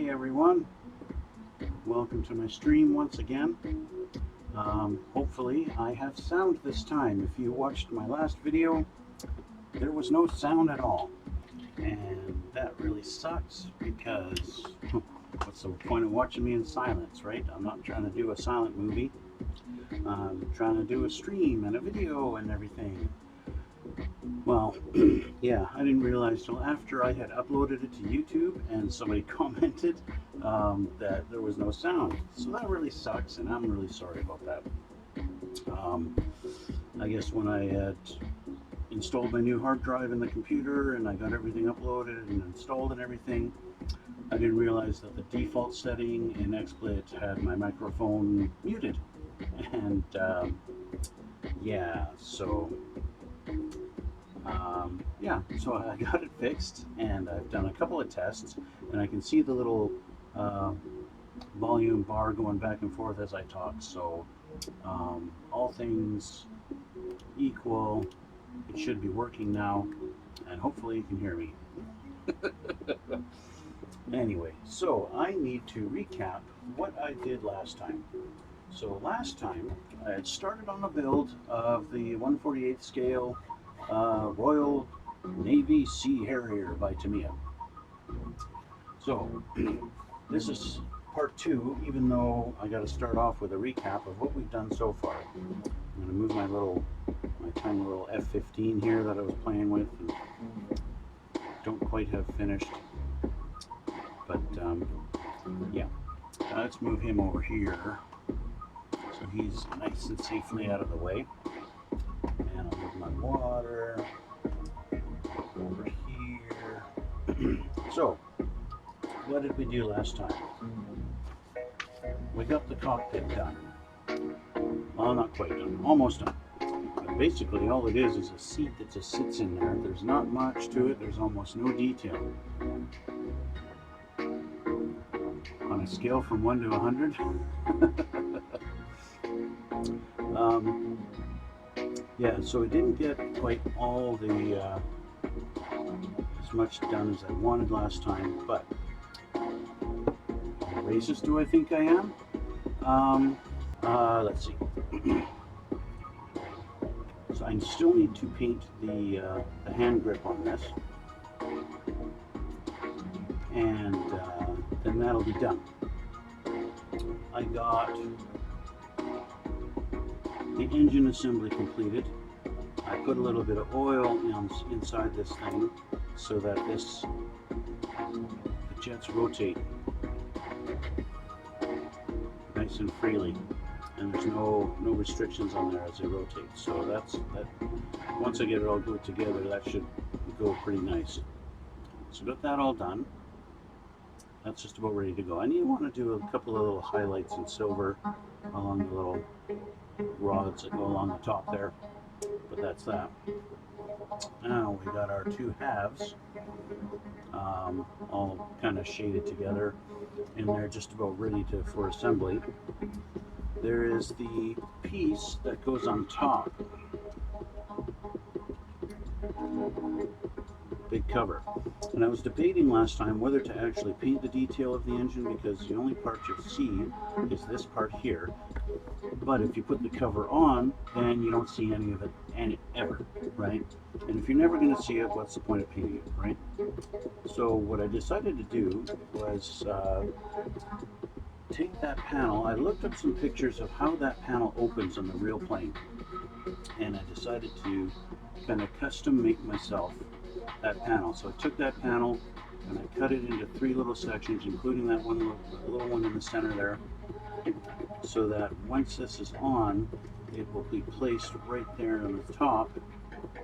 Hey everyone, welcome to my stream once again. Hopefully I have sound this time. If you watched my last video, there was no sound at all. And that really sucks because what's the point of watching me in silence, right? I'm not trying to do a silent movie. I'm trying to do a stream and a video and everything. Well, yeah, I didn't realize till after I had uploaded it to YouTube and somebody commented that there was no sound. So that really sucks, and I'm really sorry about that. I guess when I had installed my new hard drive in the computer and I got everything uploaded and installed and everything, I didn't realize that the default setting in XSplit had my microphone muted. And yeah, so so I got it fixed, and I've done a couple of tests, and I can see the little volume bar going back and forth as I talk. So all things equal, it should be working now, and hopefully you can hear me. Anyway, so I need to recap what I did last time. So last time I had started on the build of the 1/48 scale Royal Navy Sea Harrier by Tamiya. So this is part two, even though I got to start off with a recap of what we've done so far. I'm going to move my tiny little F-15 here that I was playing with and don't quite have finished. But yeah, let's move him over here so he's nice and safely out of the way. And I'll move my water over here. So, what did we do last time? We got the cockpit done. Well, not quite done, almost done. But basically, all it is a seat that just sits in there. There's not much to it, there's almost no detail. On a scale from 1 to 100, yeah, so it didn't get quite all the as much done as I wanted last time, but how racist do I think I am? Let's see. So I still need to paint the hand grip on this, and then that'll be done. I got the engine assembly completed. I put a little bit of oil inside this thing so that the jets rotate nice and freely, and there's no restrictions on there as they rotate. So that. Once I get it all glued together, that should go pretty nice. So got that all done. That's just about ready to go. I want to do a couple of little highlights in silver along the little rods that go along the top there, but that's that. Now we got our two halves all kind of shaded together, and they're just about ready for assembly. There is the piece that goes on top, big cover, and I was debating last time whether to actually paint the detail of the engine, because the only part you'll see is this part here. But if you put the cover on, then you don't see any of it, ever, right? And if you're never going to see it, what's the point of painting it, right? So what I decided to do was take that panel. I looked up some pictures of how that panel opens on the real plane, and I decided to kind of custom make myself that panel. So I took that panel and I cut it into 3 little sections, including that little one in the center there, so that once this is on, it will be placed right there on the top,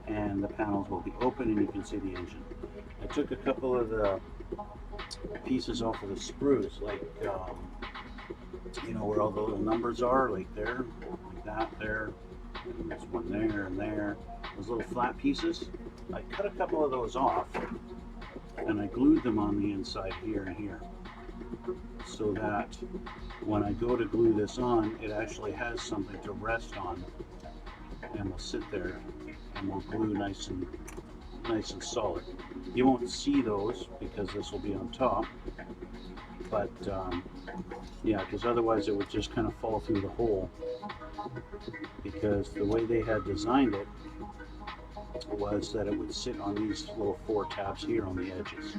and the panels will be open and you can see the engine. I took a couple of the pieces off of the sprues, like you know where all the little numbers are, like there, like that there, and there's one there and there, those little flat pieces. I cut a couple of those off and I glued them on the inside here and here, so that when I go to glue this on, it actually has something to rest on, and will sit there and will glue nice and solid. You won't see those because this will be on top, But yeah, because otherwise it would just kind of fall through the hole, because the way they had designed it was that it would sit on these little 4 tabs here on the edges,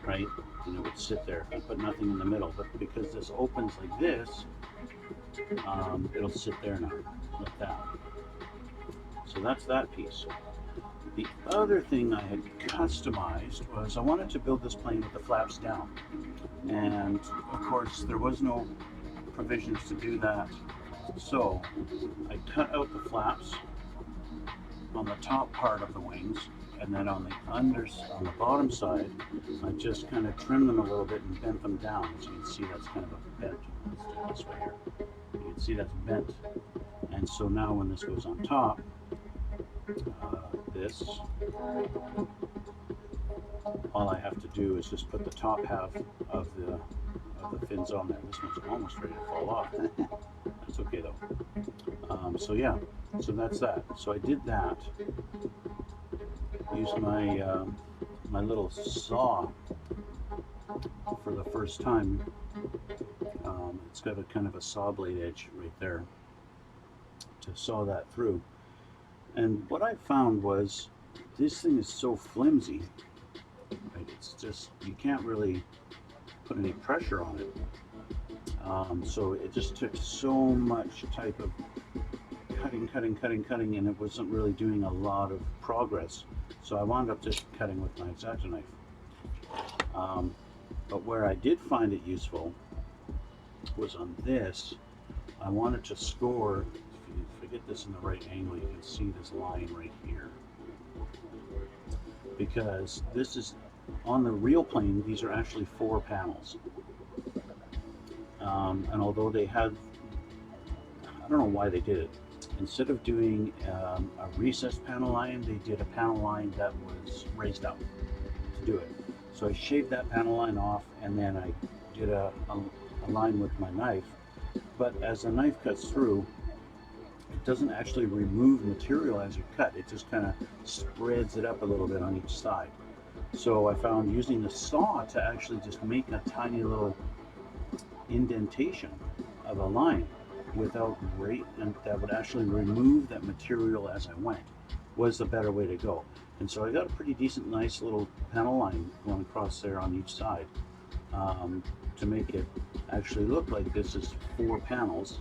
right? And it would sit there and put nothing in the middle. But because this opens like this, it'll sit there now, like that. So that's that piece. The other thing I had customized was I wanted to build this plane with the flaps down. And of course there was no provisions to do that. So I cut out the flaps on the top part of the wings, and then on the bottom side, I just kind of trimmed them a little bit and bent them down. As you can see, that's kind of a bent. Let's do it this way here. You can see that's bent. And so now when this goes on top, this, all I have to do is just put the top half of the fins on there. This one's almost ready to fall off. That's okay though. So yeah, so that's that. So I did that. Used my my little saw for the first time. It's got a kind of a saw blade edge right there to saw that through. And what I found was this thing is so flimsy. Right? It's just, you can't really put any pressure on it. So it just took so much type of cutting, and it wasn't really doing a lot of progress. So I wound up just cutting with my X-Acto knife. But where I did find it useful was on this. I wanted to score, if I get this in the right angle, you can see this line right here. Because this is, on the real plane, these are actually 4 panels. And although they had, I don't know why they did it. Instead of doing a recessed panel line, they did a panel line that was raised up to do it. So I shaved that panel line off, and then I did a line with my knife. But as the knife cuts through, it doesn't actually remove material as you cut. It just kind of spreads it up a little bit on each side. So I found using the saw to actually just make a tiny little indentation of a line without and that would actually remove that material as I went, was the better way to go. And so I got a pretty decent, nice little panel line going across there on each side, to make it actually look like this is 4 panels.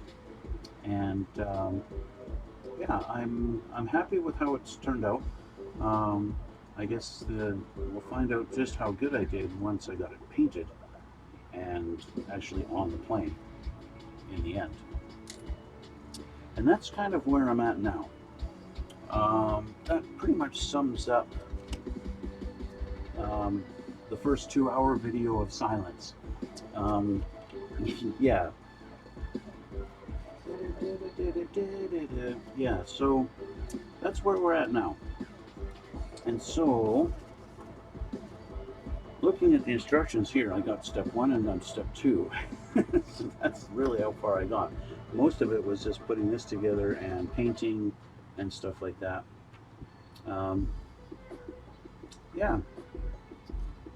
And yeah, I'm happy with how it's turned out. I guess we'll find out just how good I did once I got it painted and actually on the plane in the end. And that's kind of where I'm at now. That pretty much sums up the first 2-hour video of silence. Yeah. Yeah, so that's where we're at now. And so, looking at the instructions here, I got step 1 and then step 2. So that's really how far I got. Most of it was just putting this together and painting and stuff like that. Yeah.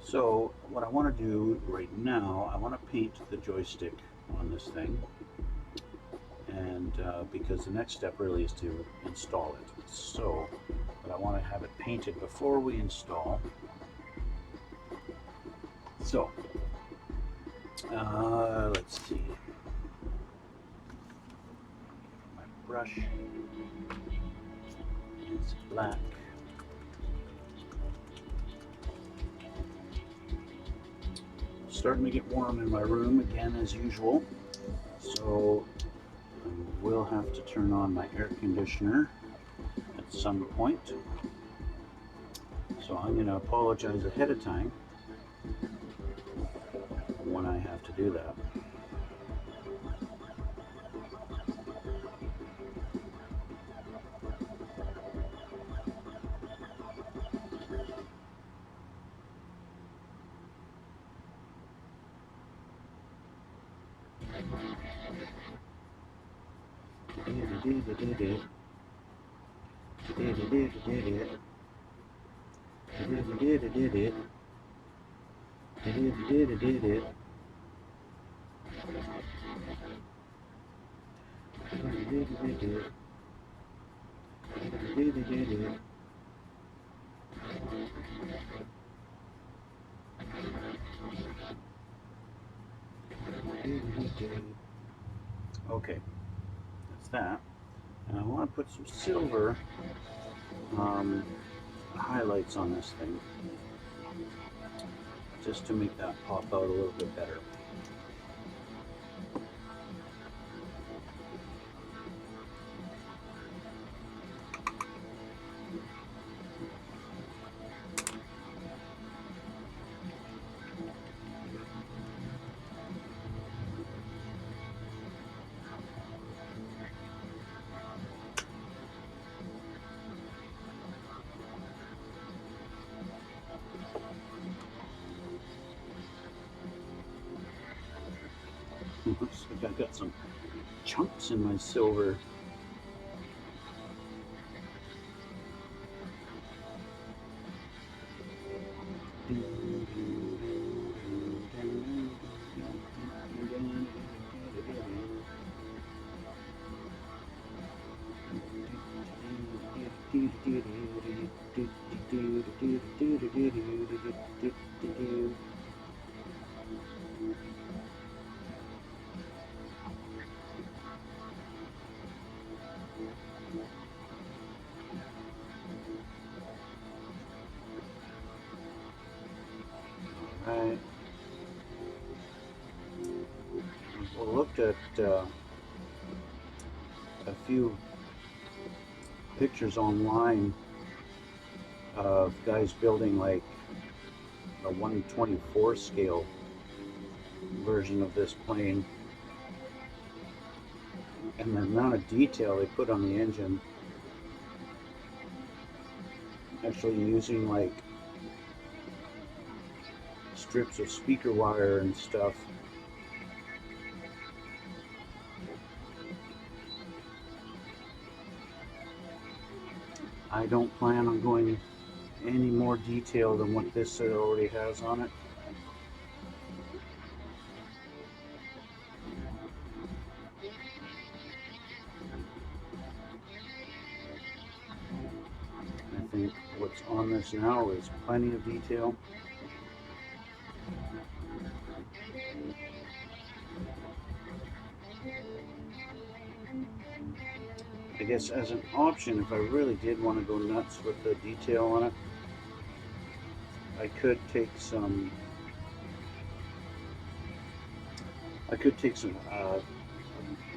So what I want to do right now, I want to paint the joystick on this thing. And because the next step really is to install it. So, but I want to have it painted before we install. So, let's see. My brush is black. Starting to get warm in my room again as usual. So I will have to turn on my air conditioner at some point. So I'm going to apologize ahead of time when I have to do that. Did it. Okay, that's that. And I want to put some silver highlights on this thing, just to make that pop out a little bit better. Looks like I got some chunks in my silver. Right. I looked at a few pictures online of guys building like a 1/24 scale version of this plane, and the amount of detail they put on the engine, actually using like strips of speaker wire and stuff. I don't plan on going any more detail than what this already has on it. I think what's on this now is plenty of detail. I guess as an option, if I really did want to go nuts with the detail on it, I could take some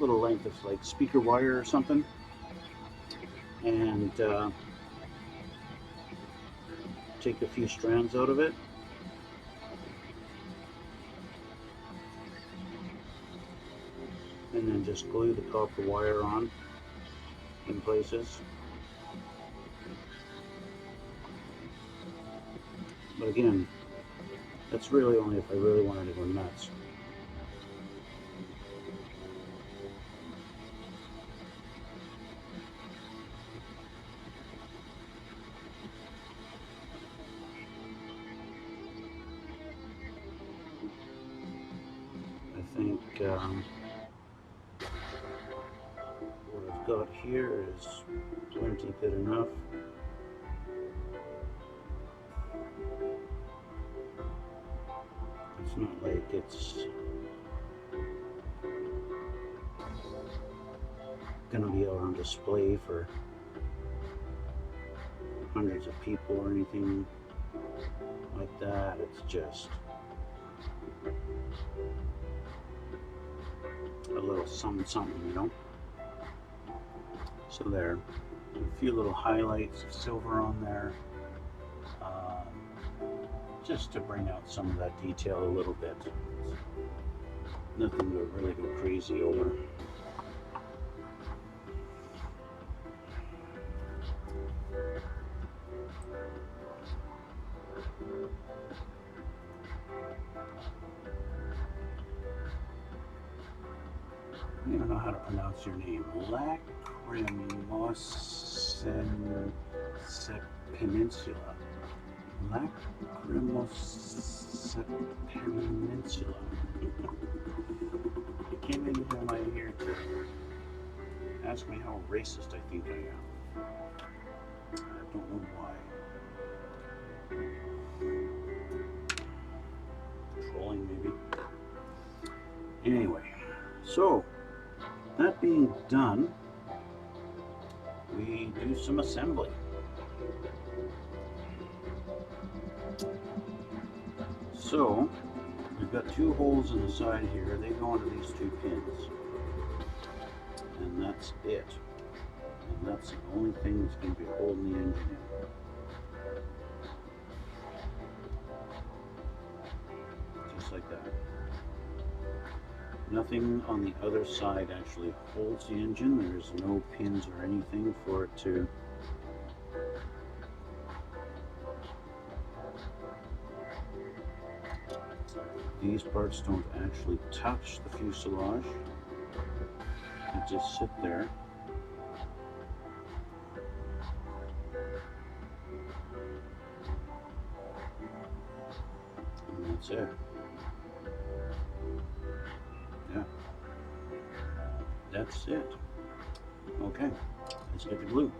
little length of like speaker wire or something, and take a few strands out of it, and then just glue the copper wire on in places. But again, that's really only if I really wanted to go nuts. I think what I've got here is plenty good enough. It's not like it's gonna be out on display for hundreds of people or anything like that. It's just a little something, you know. So there, a few little highlights of silver on there, just to bring out some of that detail a little bit. Nothing to really go crazy over. I don't know how to pronounce your name. Lacrimosa Peninsula. Lacrimosa Peninsula. It came in my ear to ask me how racist I think I am. I don't know why. Trolling, maybe. Anyway, so that being done, we do some assembly. So we've got two holes in the side here. They go into these two pins, and that's it. And that's the only thing that's going to be holding the engine in. Just like that. Nothing on the other side actually holds the engine. There's no pins or anything for it to these parts don't actually touch the fuselage. They just sit there. And that's it. Yeah. That's it. Okay, let's get the glue.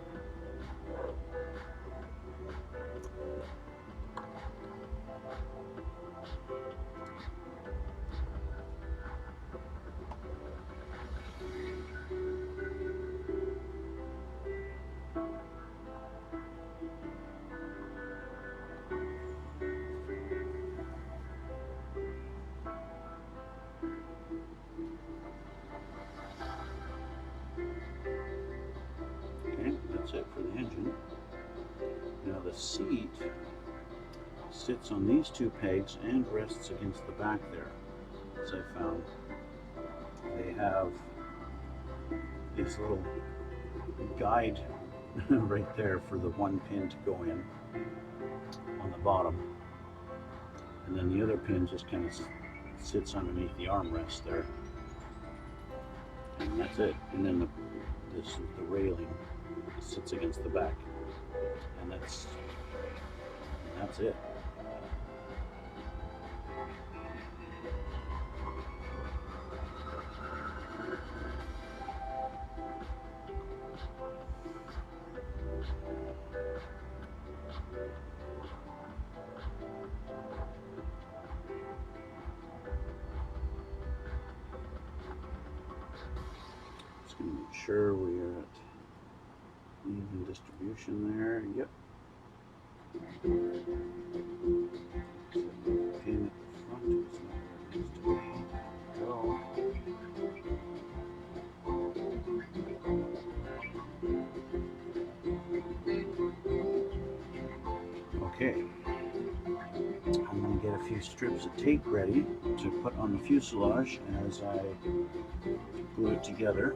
That's it for the engine. Now the seat sits on these two pegs and rests against the back there, as I found. They have this little guide right there for the one pin to go in on the bottom, and then the other pin just kind of sits underneath the armrest there, and that's it. And then the railing sits against the back, and that's it. Just going to make sure we are at even distribution there. Yep. Pin at the front is not where it needs to be. Go. Okay. I'm going to get a few strips of tape ready to put on the fuselage as I glue it together.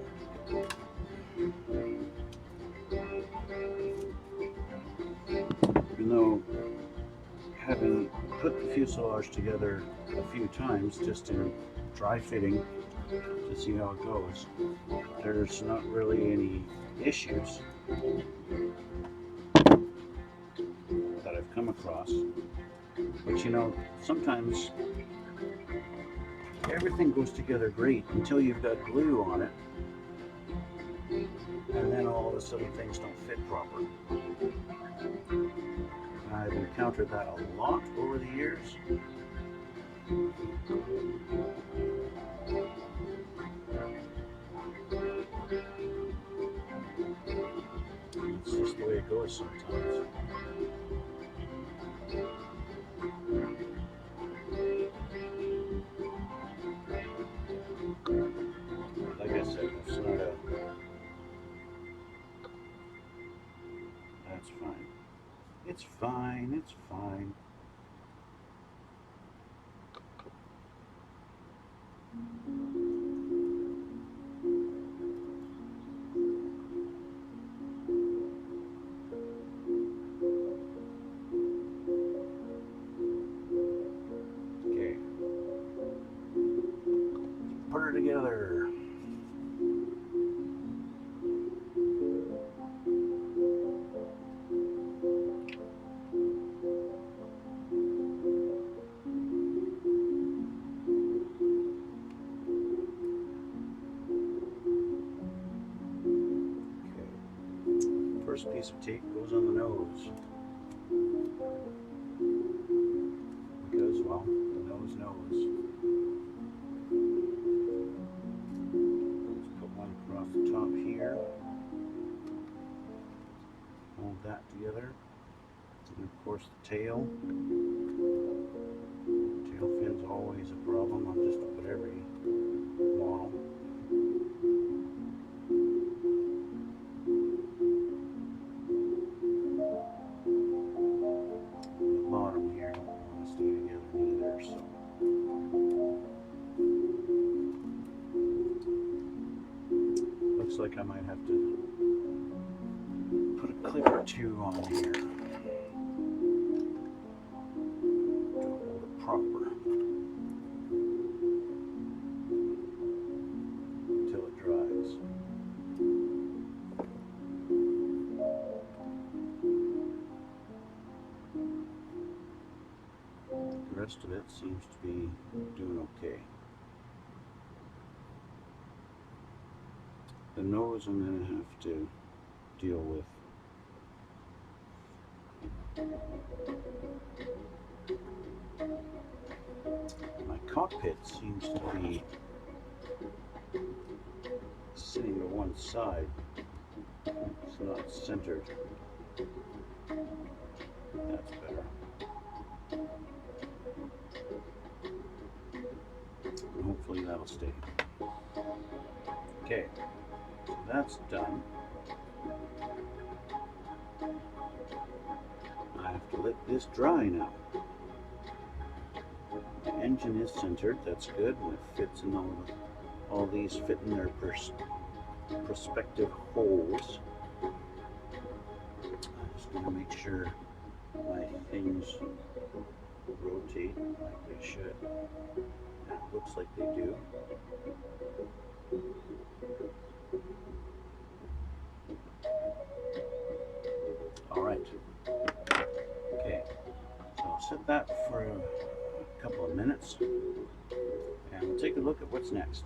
Even though having put the fuselage together a few times just in dry fitting to see how it goes, there's not really any issues that I've come across. But you know, sometimes everything goes together great until you've got glue on it, and then all of a sudden things don't fit proper. I've encountered that a lot over the years. It's just the way it goes sometimes. Like I said, it's not a... That's fine. It's fine, it's fine. Okay. Put her together. first piece of tape goes on the nose. Because, well, the nose knows. Let's put one across the top here. Hold that together. And of course the tail. Tail fin's always a problem on just about every model. Looks like I might have to put a clip or two on here to hold it proper until it dries. The rest of it seems to be doing okay. The nose I'm going to have to deal with. My cockpit seems to be sitting to one side. It's not centered. That's better. And hopefully that'll stay. Okay. That's done. I have to let this dry now. The engine is centered, that's good, and it fits in all these fit in their prospective holes. I'm just going to make sure my things rotate like they should. And it looks like they do. Alright, okay, so I'll set that for a couple of minutes and we'll take a look at what's next.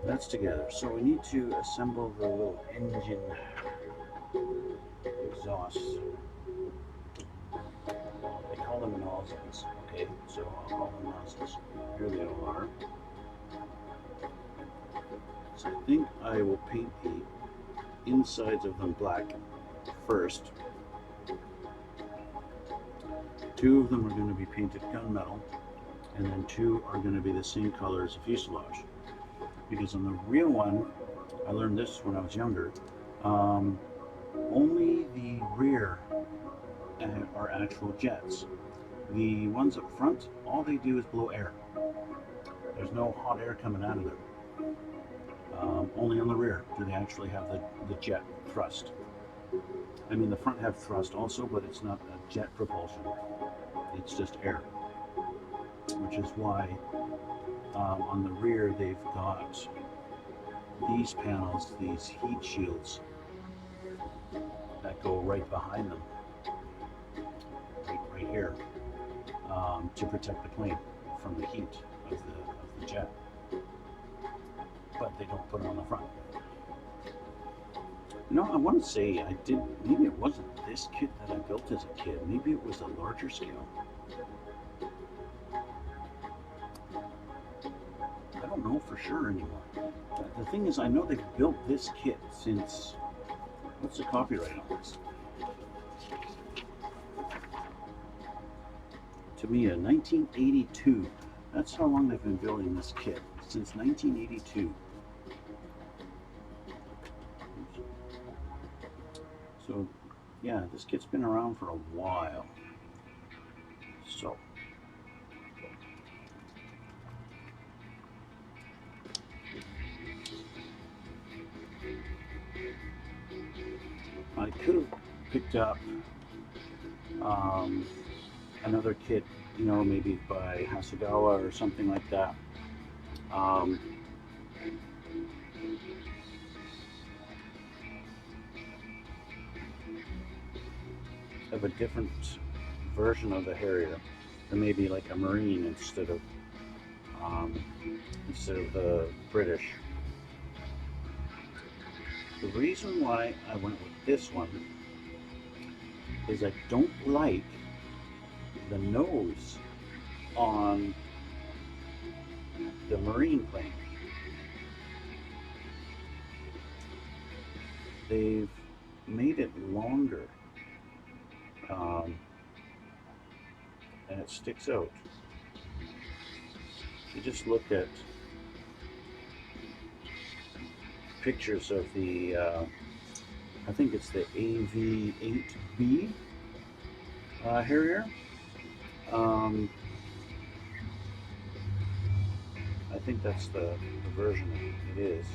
That's together, so we need to assemble the little engine exhausts. They call them nozzles, okay, so I'll call them nozzles. Here they all are. So I think I will paint the insides of them black first. Two of them are going to be painted gunmetal, and then two are going to be the same color as the fuselage. Because on the real one, I learned this when I was younger, only the rear are actual jets. The ones up front, all they do is blow air. There's no hot air coming out of them. Only on the rear do they actually have the jet thrust. I mean, the front have thrust also, but it's not a jet propulsion. It's just air. Which is why on the rear they've got these panels, these heat shields that go right behind them, right here, to protect the plane from the heat of the jet. But they don't put it on the front. You know, I want to say I did, maybe it wasn't this kit that I built as a kid. Maybe it was a larger scale. I don't know for sure anymore. The thing is, I know they've built this kit since, what's the copyright on this? Tamiya, 1982. That's how long they've been building this kit, since 1982. So, yeah, this kit's been around for a while. So, I could have picked up another kit, you know, maybe by Hasegawa or something like that. Of a different version of the Harrier, or maybe like a Marine instead of the British. The reason why I went with this one is I don't like the nose on the marine plane. They've made it longer, and it sticks out. You just look at pictures of the, I think it's the AV8B Harrier. I think that's the version it is.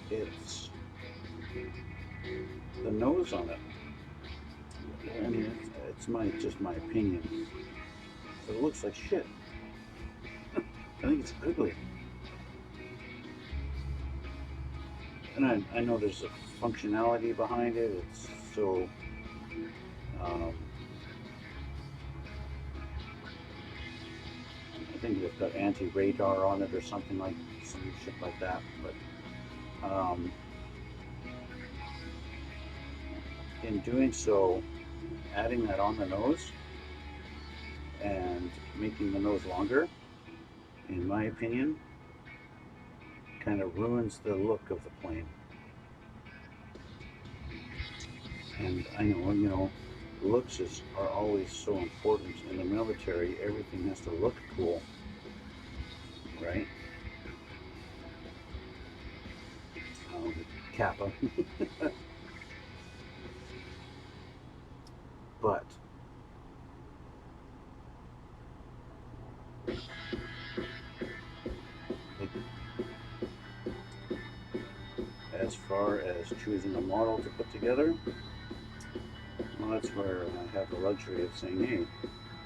It's the nose on it. I mean, it's just my opinion. It looks like shit. I think it's ugly. And I know there's a functionality behind it. It's so I think they've got anti-radar on it or something like some shit like that. But in doing so, adding that on the nose and making the nose longer, in my opinion, kind of ruins the look of the plane. And I know, you know, looks are always so important in the military. Everything has to look cool, right? Kappa. But as far as choosing a model to put together, well, that's where I have the luxury of saying, hey,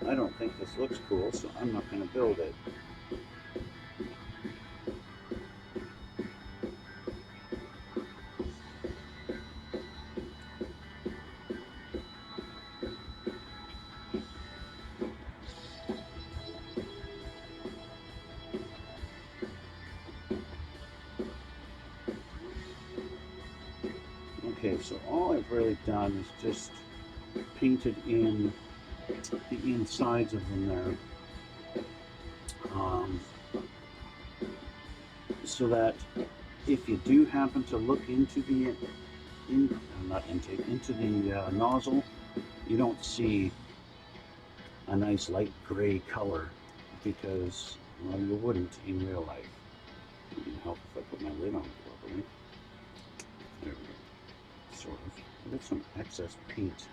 I don't think this looks cool, so I'm not going to build it. Okay, so all I've really done is just painted in the insides of them there, so that if you do happen to look into the into the nozzle, you don't see a nice light gray color, because, well, you wouldn't in real life. It can help if I put my lid on properly. There we go. Sort of. I got some excess paint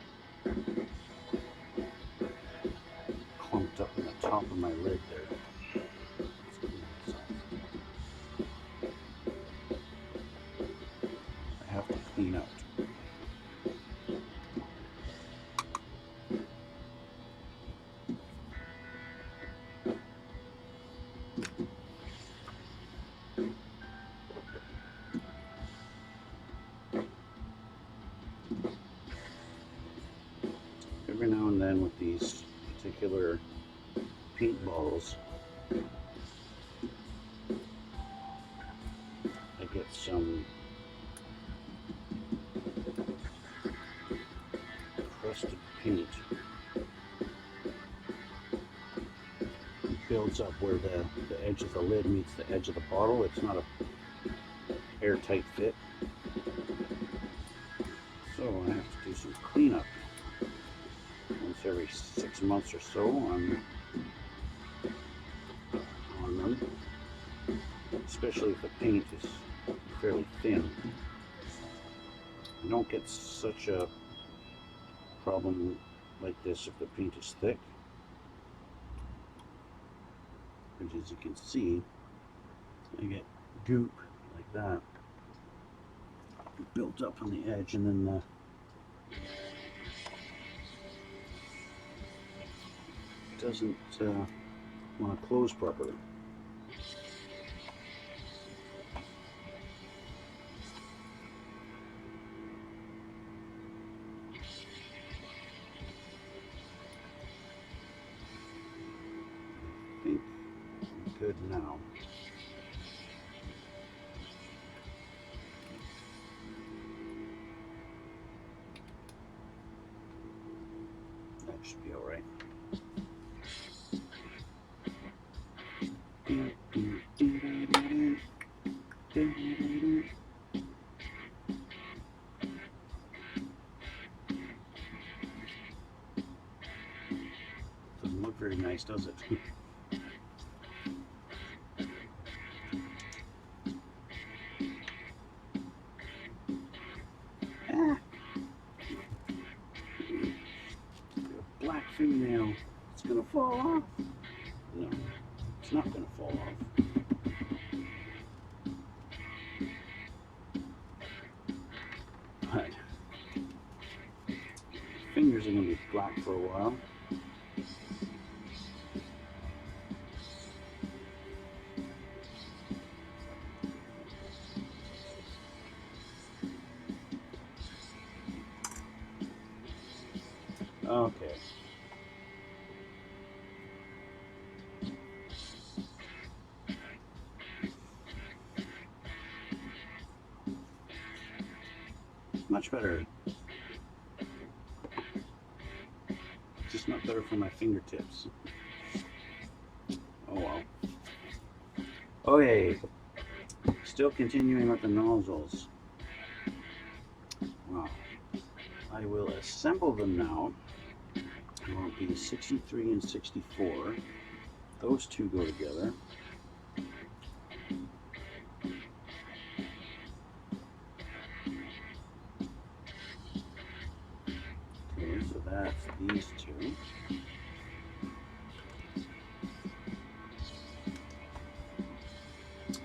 clumped up in the top of my lid there. I have to clean out. Every now and then with these particular paintballs, I get some crusted paint. It builds up where the edge of the lid meets the edge of the bottle. It's not a airtight fit. So I have to do some cleanup once every 6 months or so on them, especially if the paint is fairly thin. I don't get such a problem like this if the paint is thick, which, as you can see, I get goop like that built up on the edge, and then doesn't want to close properly. I think I'm good now. Ah, black fingernail. It's gonna fall off. No, it's not gonna fall off. But fingers are gonna be black for a while. Okay. Much better. Just not better for my fingertips. Oh well. Okay. Still continuing with the nozzles. Wow. I will assemble them now. It will be 63 and 64. Those two go together. Okay, so that's these two.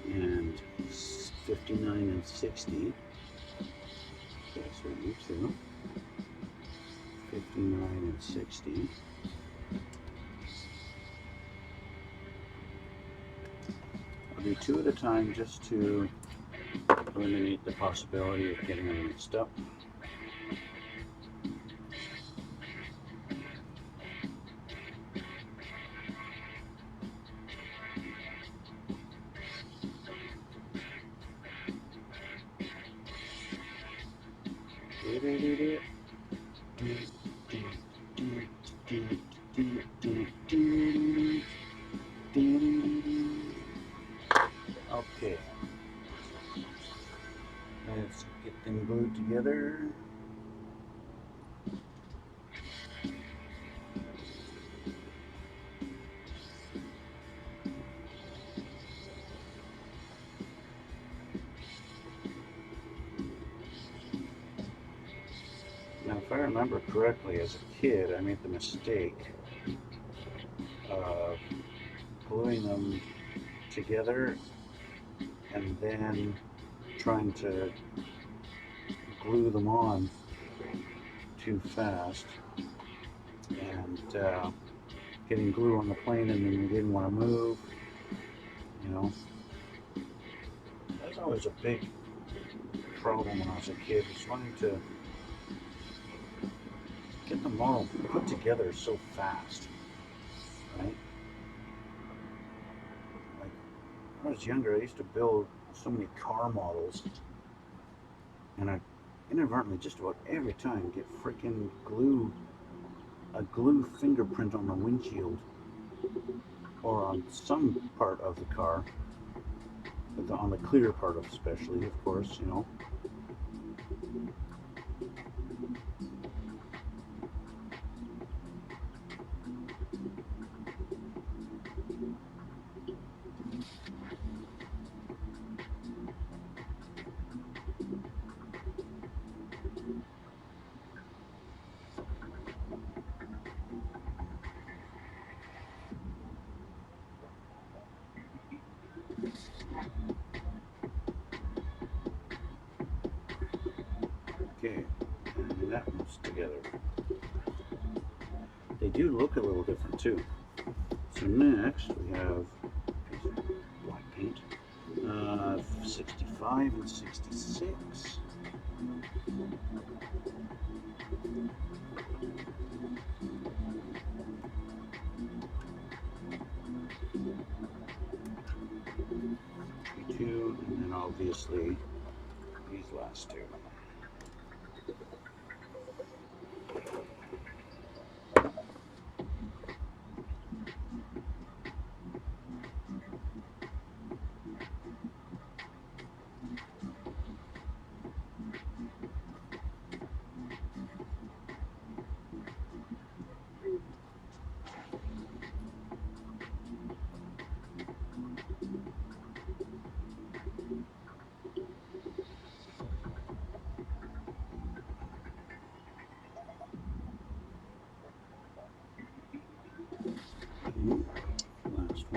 And 59 and 60. Okay, so you two. 59 and 60. I'll do two at a time just to eliminate the possibility of getting them mixed up. Okay, let's get them glued together. Now, if I remember correctly, as a kid, I made the mistake of gluing them together and then trying to glue them on too fast and getting glue on the plane, and then you didn't want to move, you know. That was always a big problem when I was a kid, was wanting to get them all put together so fast, right? Like, when I was younger, I used to build so many car models, and I inadvertently, just about every time, get freaking a glue fingerprint on the windshield or on some part of the car, but on the clear part especially, of course, you know. Okay, and that one's together. They do look a little different too. So next we have black paint, 65 and 66. Two, and then obviously these last two.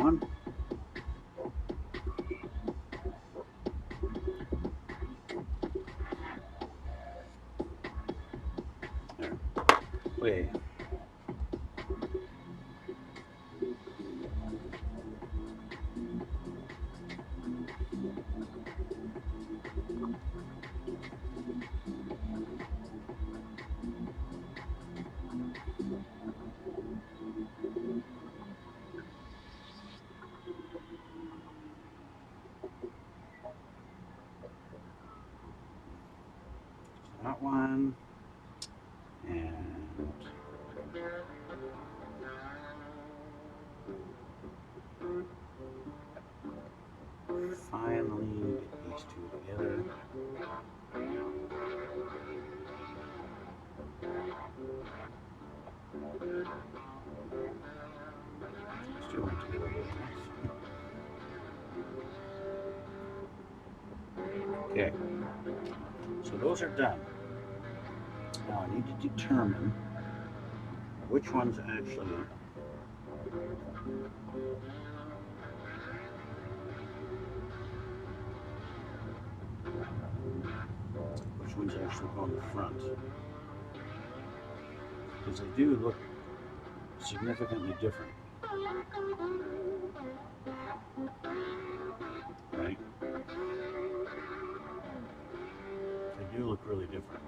one. There. Way. That one, and finally get these two together. Let's do one together. Okay, so those are done. Now I need to determine which ones actually go on the front, because they do look significantly different, right? They do look really different,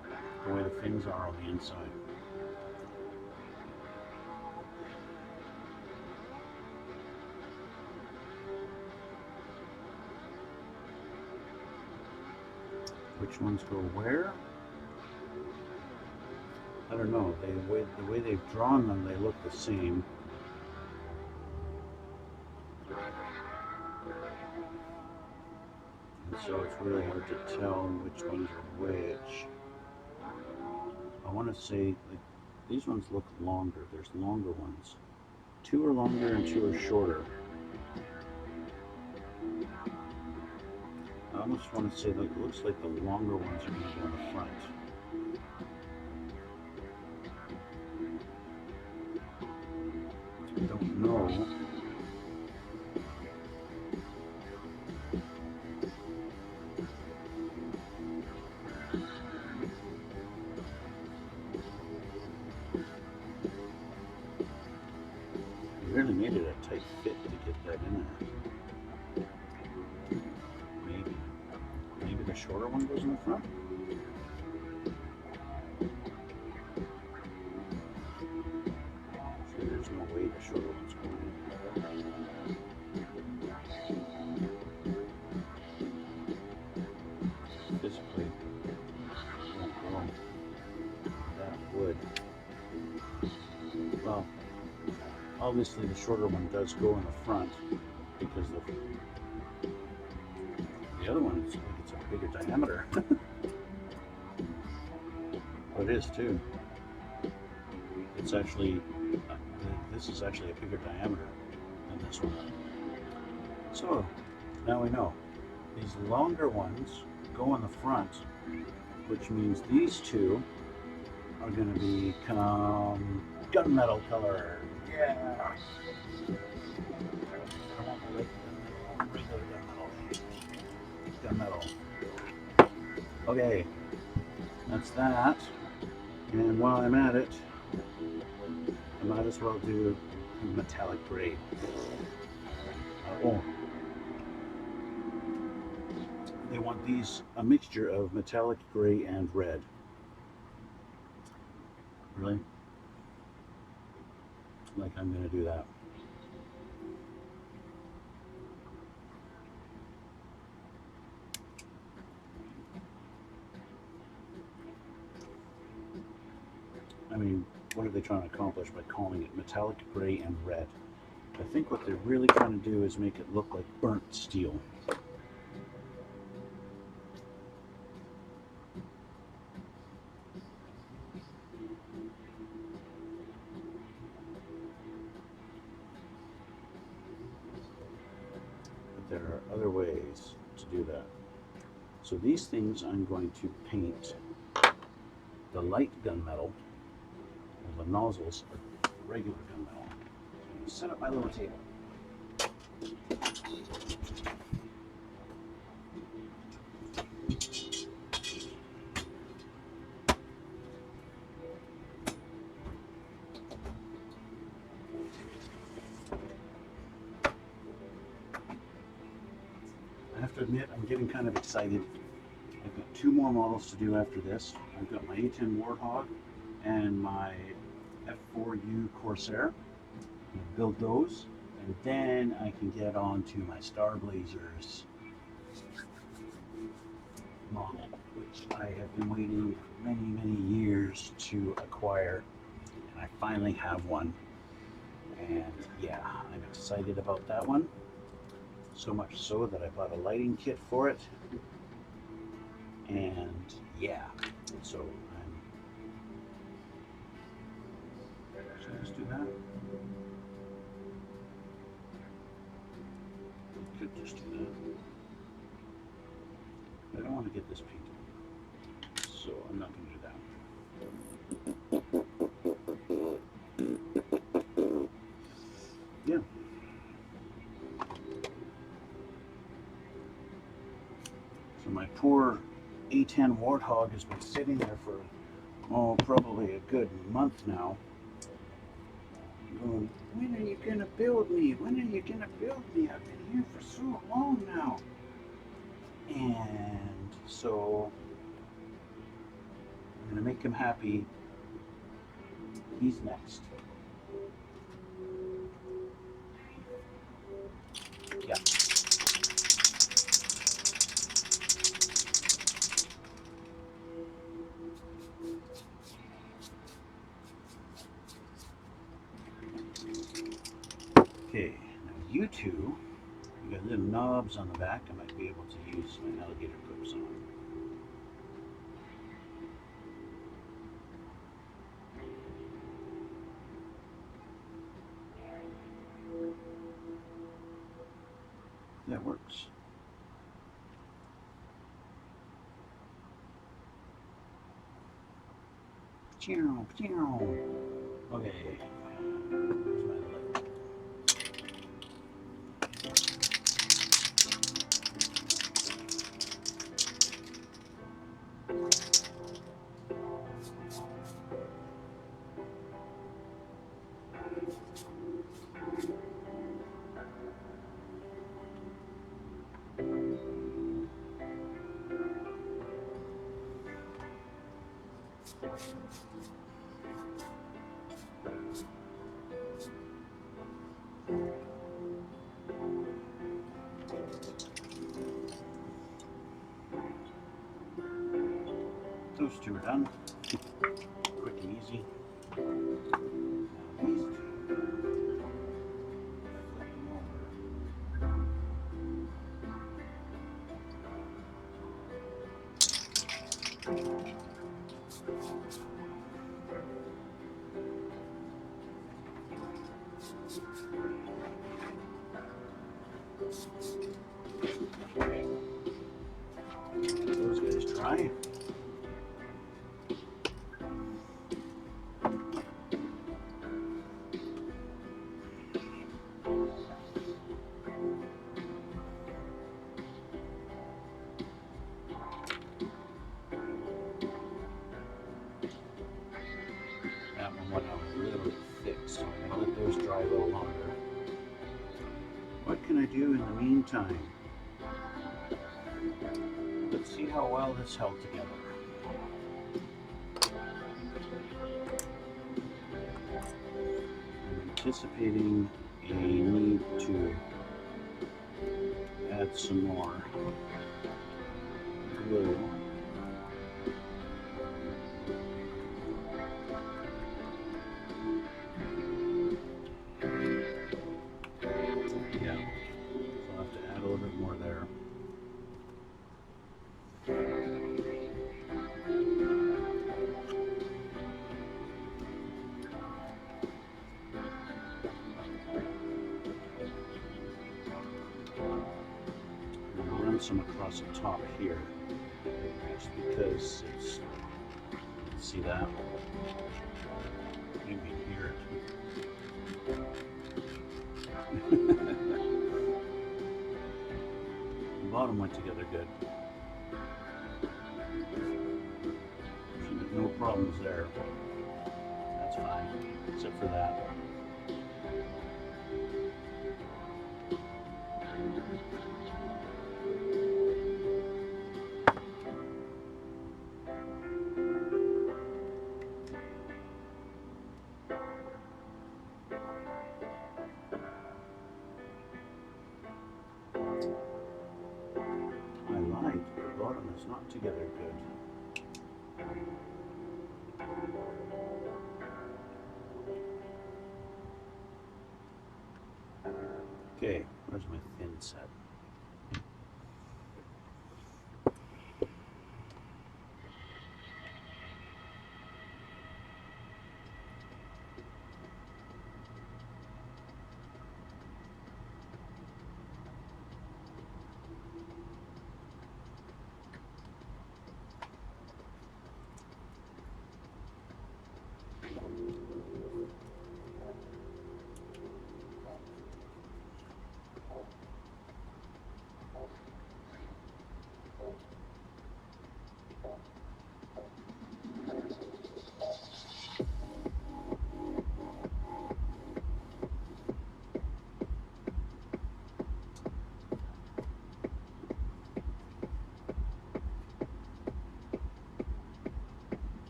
the way the fins are on the inside. Which ones go where? I don't know. The way they've drawn them, they look the same. And so it's really hard to tell which ones are which. I want to say like, these ones look longer. There's longer ones. Two are longer and two are shorter. I almost want to say that it looks like the longer ones are going to go in the front. I don't know. You really made it a tight fit to get that in there. Maybe the shorter one goes in the front? So there's no way the shorter one's going in. Physically, it won't go. That would. Well, obviously the shorter one does go in the front because the other one is like it's a bigger diameter. But it is too. It's actually this is actually a bigger diameter than this one. So now we know these longer ones go in the front, which means these two are going to become gunmetal color. Yeah. I want the regular gunmetal. Okay, that's that. And while I'm at it, I might as well do metallic gray. They want these a mixture of metallic gray and red. Really? Like I'm going to do that. I mean, what are they trying to accomplish by calling it metallic gray and red? I think what they're really trying to do is make it look like burnt steel. But there are other ways to do that. So these things I'm going to paint the light gunmetal. The nozzles are regular gunmetal. So I'm going to set up my little table. I have to admit, I'm getting kind of excited. I've got two more models to do after this. I've got my A10 Warthog and my F4U Corsair. I'm gonna build those, and then I can get on to my Star Blazers model, which I have been waiting many years to acquire, and I finally have one. And yeah, I'm excited about that one. So much so that I bought a lighting kit for it. And yeah, so should I just do that? Could just do that. I don't want to get this painted, so I'm not going to do that. Yeah. So my poor A10 Warthog has been sitting there for, oh, probably a good month now. Going, when are you going to build me? When are you going to build me? I've been here for so long now. And so I'm going to make him happy. He's next. Yeah. Okay, now you two, you got little knobs on the back. I might be able to use my alligator clips on. That works. Okay. Where's my light? Those two are done. Quick and easy. Now these two. Flip them over. Okay. Those guys dry. That one went out a little thick, so I'm going to let those dry a little longer. What can I do in the meantime? Let's see how well this held together. I'm anticipating a need to add some more glue. Yeah, so I'll have to add a little bit more there. Run some across the top here, just because it's, see that? You can hear it. bottom went together good. No problems there. That's fine, except for that. I lied, the bottom is not together good. Okay, where's my thin set?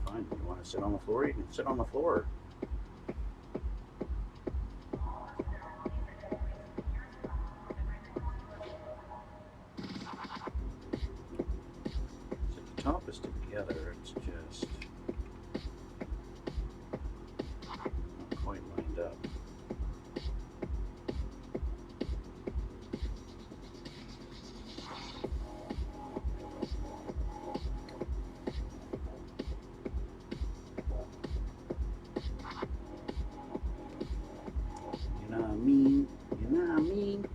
Fine, you want to sit on the floor? You can sit on the floor. The top is together, it's just not quite lined up. You know what I mean? You know what I mean?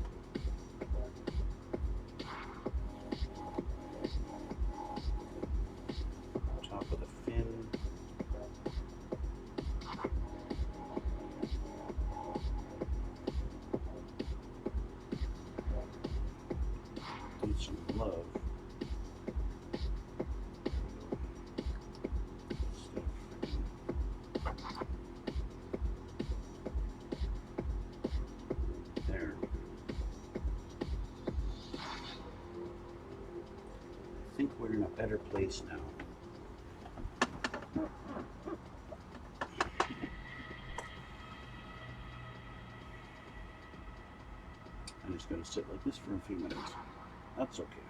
Top of the fin. Need some love. There. I think we're in a better place now. I'm just going to sit like this for a few minutes. That's okay.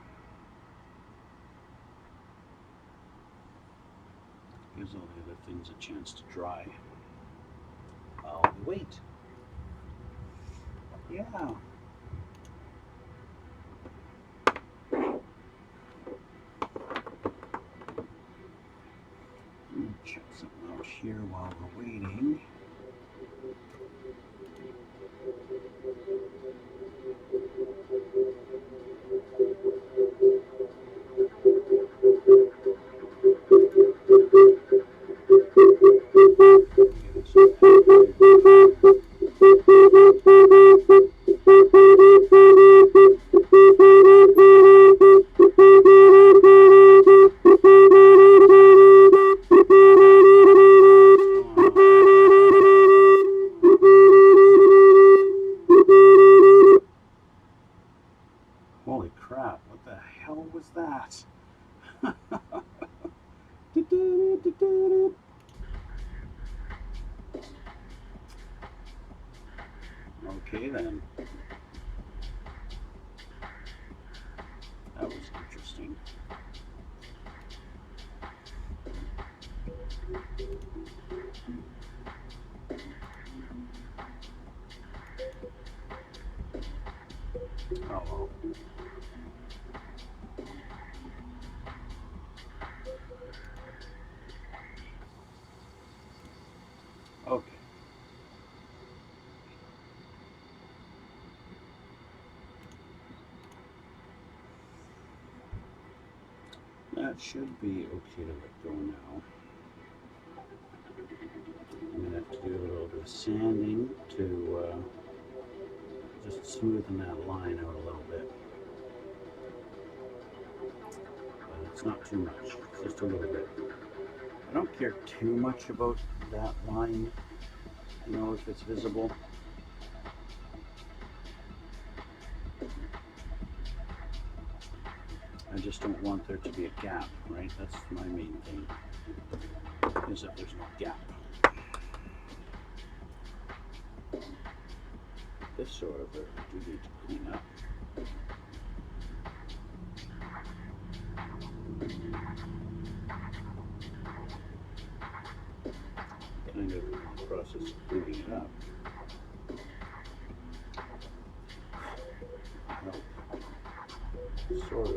Gives all the other things a chance to dry. While we wait. Yeah. Check something out here while we're waiting. Holy crap, what the hell was that? Okay then. That was interesting. Oh well. Okay. That should be okay to let go now. I'm going to to do a little bit of sanding to just smoothen that line out a little bit. But it's not too much, just a little bit. I don't care too much about that line, you know, if it's visible. I just don't want there to be a gap, right? That's my main thing, is that there's no gap. This sort of area I do need to clean up. Kind of in the process of cleaning it up. Well, sort of.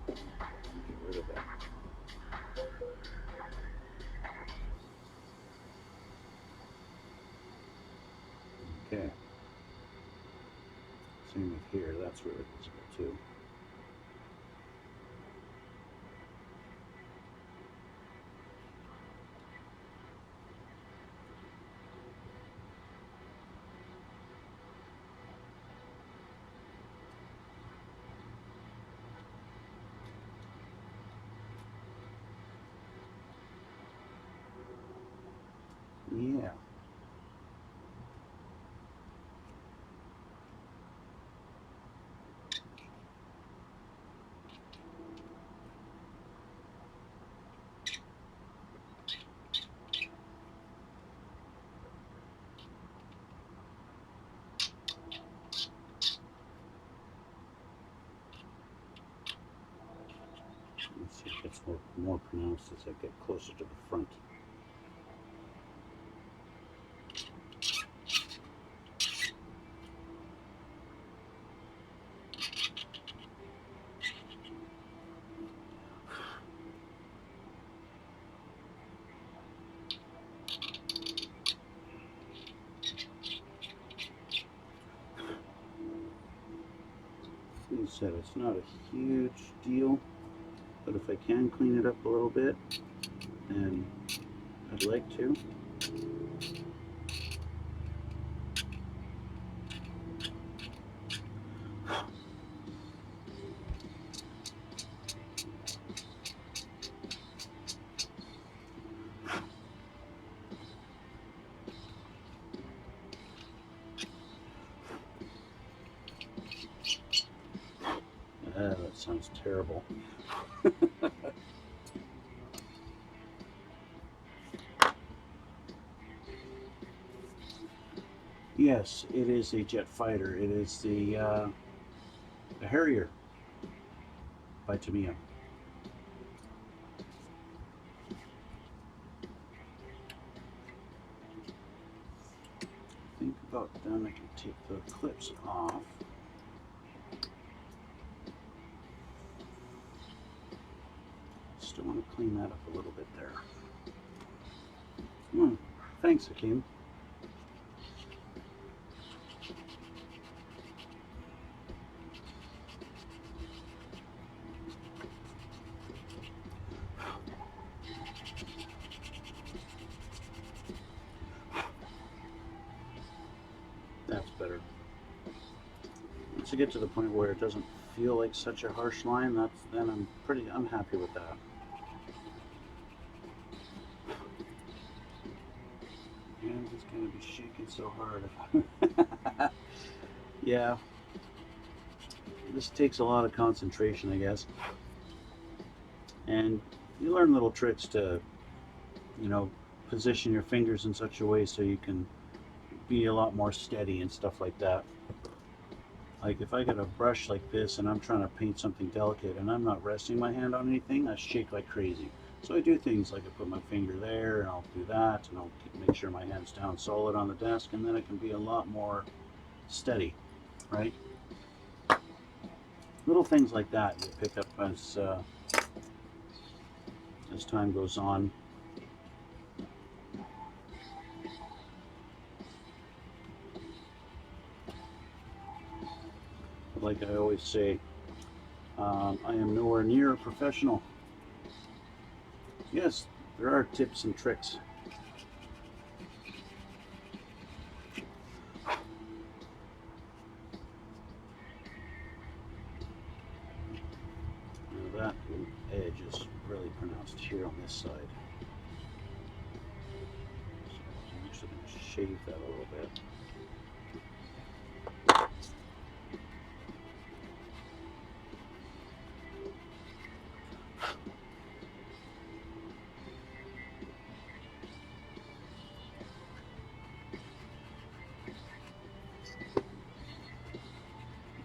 Get rid of that. Okay. Same with here, that's really visible too. Yeah. Let's see, it gets more pronounced as I get closer to the front. Like I said, it's not a huge deal, but if I can clean it up a little bit, and I'd like to. That sounds terrible. Yes, it is a jet fighter. It is the Harrier by Tamiya. I think about done. I can take the clips off. Still want to clean that up a little bit there. Thanks, Hakeem. That's better. Once you get to the point where it doesn't feel like such a harsh line, then I'm happy with that. And he's gonna be shaking so hard. Yeah. This takes a lot of concentration, I guess. And you learn little tricks to, you know, position your fingers in such a way so you can be a lot more steady and stuff like that. Like if I got a brush like this and I'm trying to paint something delicate and I'm not resting my hand on anything, I shake like crazy. So I do things like I put my finger there and I'll do that and I'll make sure my hand's down solid on the desk, and then it can be a lot more steady, right? Little things like that you pick up as time goes on. Like I always say, I am nowhere near a professional. Yes, there are tips and tricks, here on this side. So I'm actually going to shave that a little bit.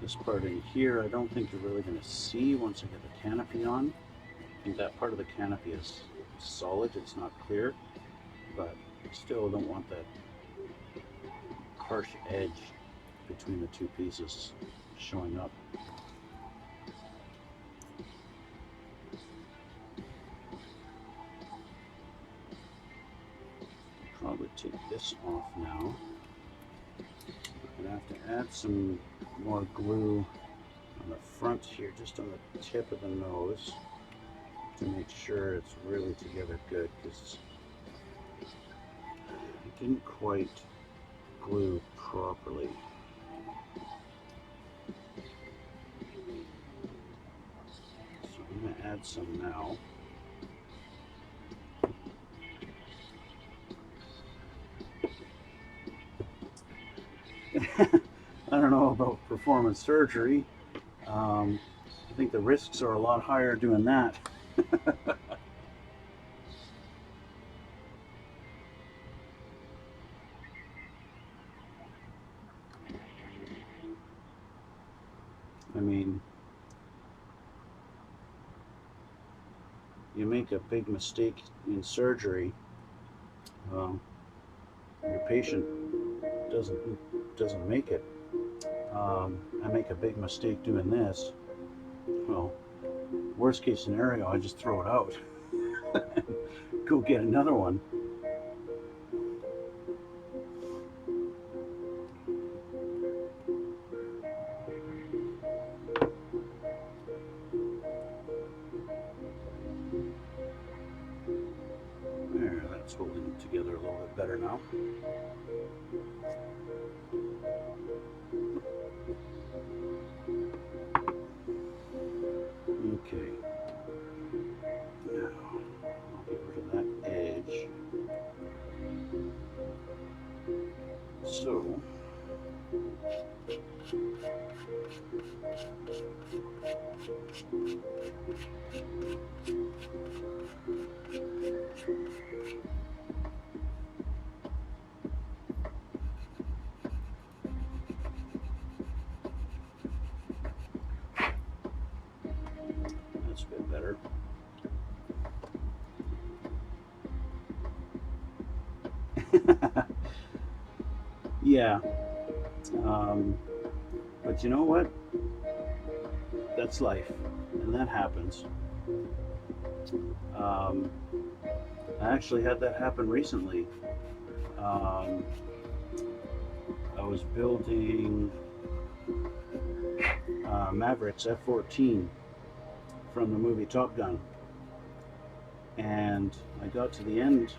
This part in here, I don't think you're really going to see once I get the canopy on. I think that part of the canopy is solid, it's not clear, but I still don't want that harsh edge between the two pieces showing up. Probably take this off now. I'm going to have to add some more glue on the front here, just on the tip of the nose, to make sure it's really together good, because I didn't quite glue properly. So I'm going to add some now. I don't know about performance surgery. I think the risks are a lot higher doing that. I mean, you make a big mistake in surgery, your patient doesn't make it. I make a big mistake doing this. Well, worst case scenario, I just throw it out. Go get another one. There, that's holding it together a little bit better now. Okay, now I'll get rid of that edge. So, that's a bit better. Yeah, but you know what? That's life, and that happens. I actually had that happen recently. I was building Mavericks F-14 from the movie Top Gun, and I got to the end.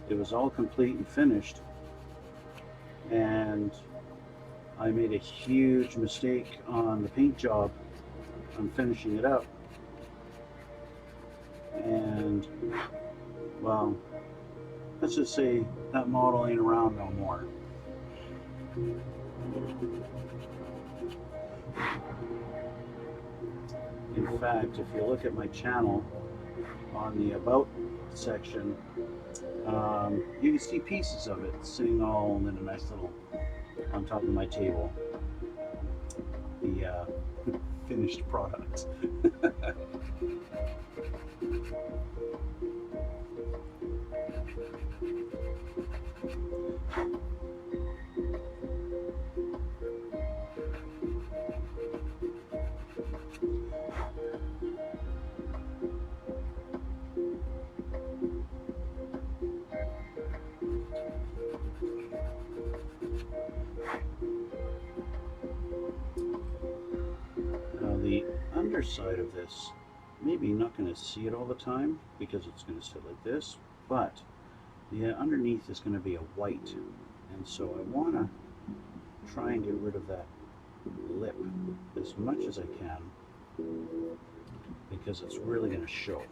It was all complete and finished, and I made a huge mistake on the paint job on finishing it up, and well, let's just say that model ain't around no more. In fact, if you look at my channel on the About section, you can see pieces of it sitting all in a nice little on top of my table. The finished product. The underside of this, maybe not going to see it all the time because it's going to sit like this, but the underneath is going to be a white, and so I want to try and get rid of that lip as much as I can because it's really going to show.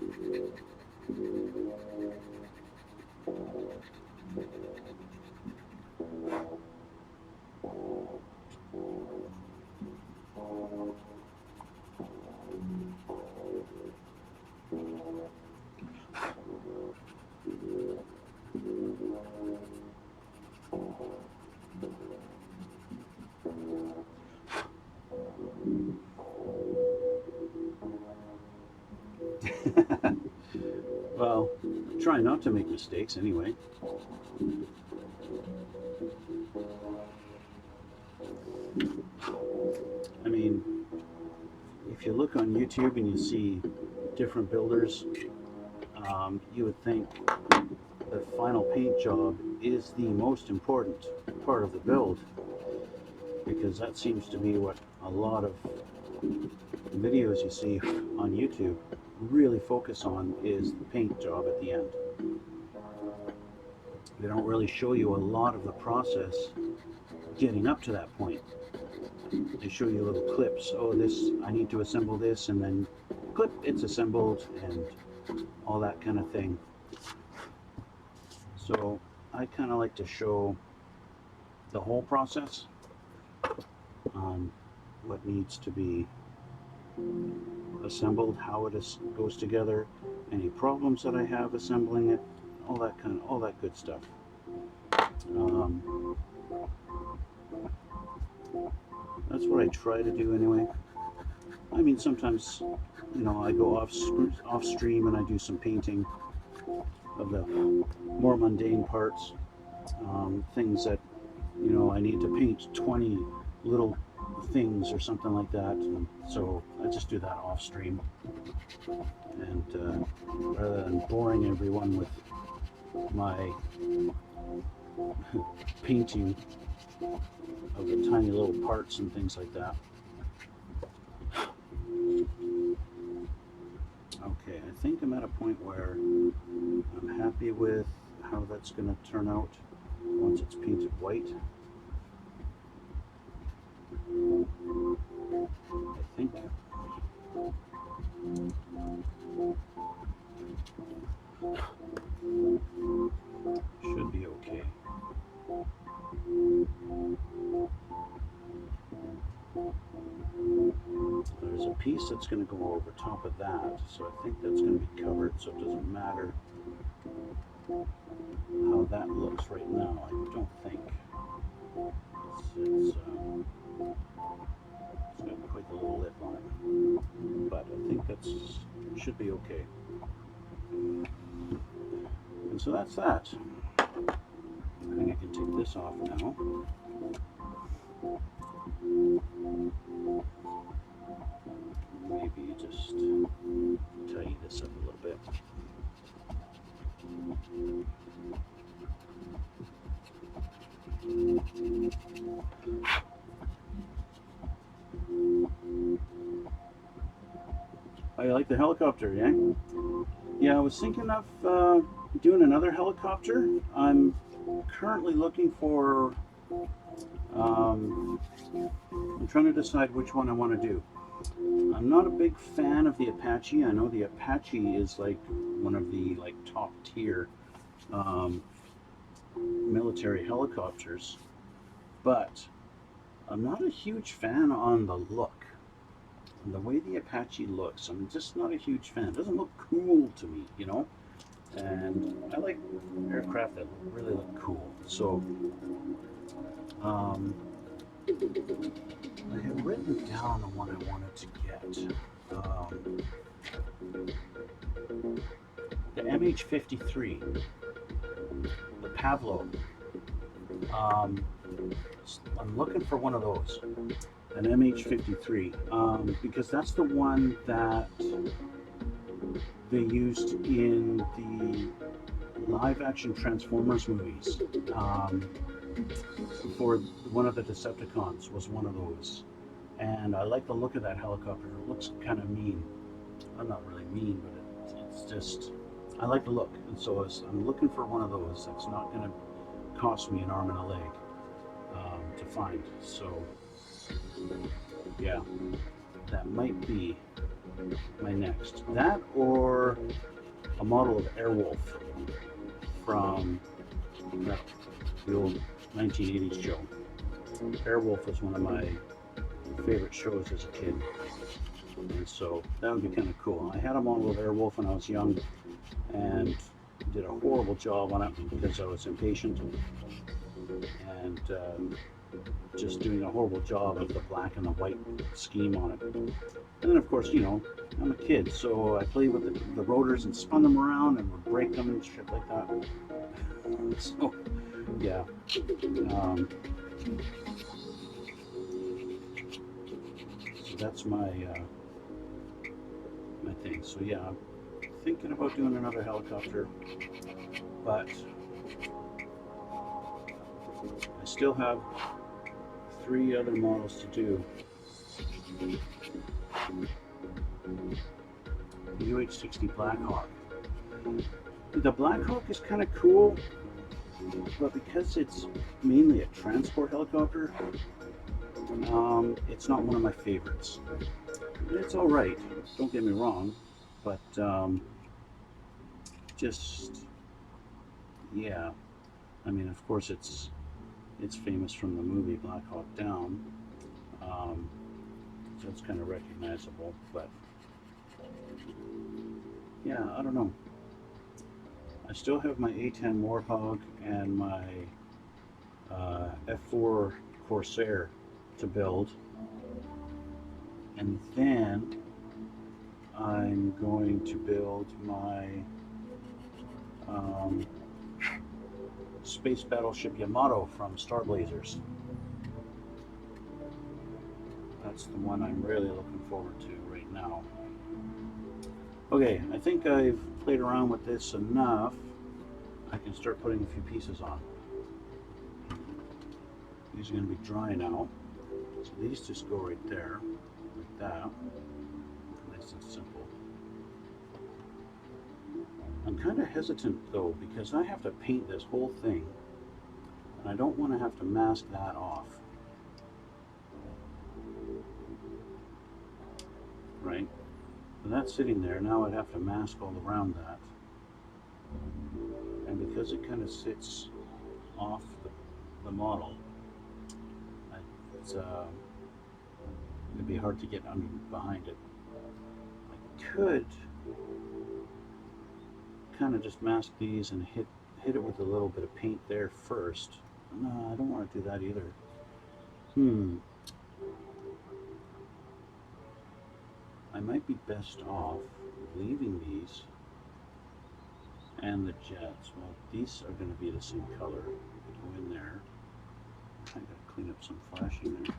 Well, try not to make mistakes anyway. I mean, if you look on YouTube and you see different builders, you would think the final paint job is the most important part of the build, because that seems to be what a lot of videos you see on YouTube really focus on, is the paint job at the end. They don't really show you a lot of the process getting up to that point. They show you little clips. Oh, this, I need to assemble this, and then clip, it's assembled, and all that kind of thing. So I kind of like to show the whole process on what needs to be assembled, how it goes together, any problems that I have assembling it, all that good stuff. That's what I try to do anyway. I mean, sometimes, you know, I go off stream and I do some painting of the more mundane parts, things that, you know, I need to paint 20 little things or something like that, and so I just do that off stream, and rather than boring everyone with my painting of the tiny little parts and things like that. Okay, I think I'm at a point where I'm happy with how that's going to turn out once it's painted white. I think. Should be okay. There's a piece that's going to go over top of that, so I think that's going to be covered, so it doesn't matter how that looks right now. I don't think. It's got quite the little lip on it, but I think that should be okay. And so that's that. I think I can take this off now. Maybe just tidy this up a little bit. Oh, you like the helicopter, yeah? Yeah, I was thinking of doing another helicopter. I'm currently looking for, I'm trying to decide which one I want to do. I'm not a big fan of the Apache. I know the Apache is like one of the top tier military helicopters, but I'm not a huge fan on the look. And the way the Apache looks, I'm just not a huge fan. It doesn't look cool to me, you know? And I like aircraft that really look cool. So I have written down the one I wanted to get. The MH-53, the Pavlo. I'm looking for one of those, an MH-53, because that's the one that they used in the live-action Transformers movies. For one of the Decepticons was one of those, and I like the look of that helicopter. It looks kind of mean. I'm not really mean, but it's just, I like the look, and so I'm looking for one of those that's not going to cost me an arm and a leg to find. So yeah, that might be my next. That, or a model of Airwolf from the old 1980s show. Airwolf was one of my favorite shows as a kid, and so that would be kind of cool. I had a model of Airwolf when I was young, and did a horrible job on it because I was impatient and just doing a horrible job of the black and the white scheme on it. And then, of course, you know, I'm a kid, so I played with the rotors and spun them around and would break them and shit like that. So, yeah. So that's my my thing. So yeah, I'm thinking about doing another helicopter, but I still have 3 other models to do. The UH-60 Blackhawk. The Blackhawk is kind of cool, but because it's mainly a transport helicopter, it's not one of my favorites. It's all right, don't get me wrong, but just, yeah. I mean, of course, it's famous from the movie Black Hawk Down, so it's kind of recognizable. But yeah, I don't know. I still have my A10 Warthog and my F4 Corsair to build, and then I'm going to build my Space Battleship Yamato from Star Blazers. That's the one I'm really looking forward to right now. Okay, I think I've played around with this enough. I can start putting a few pieces on. These are going to be dry now. So these just go right there, like that. Nice and simple. I'm kind of hesitant though, because I have to paint this whole thing, and I don't want to have to mask that off. Right? So that's sitting there. Now I'd have to mask all around that. And because it kind of sits off the model, it'd be hard to get under behind it. I could kind of just mask these and hit it with a little bit of paint there first. No, I don't want to do that either. I might be best off leaving these and the jets. Well, these are going to be the same color. Go in there. I gotta clean up some flashing there.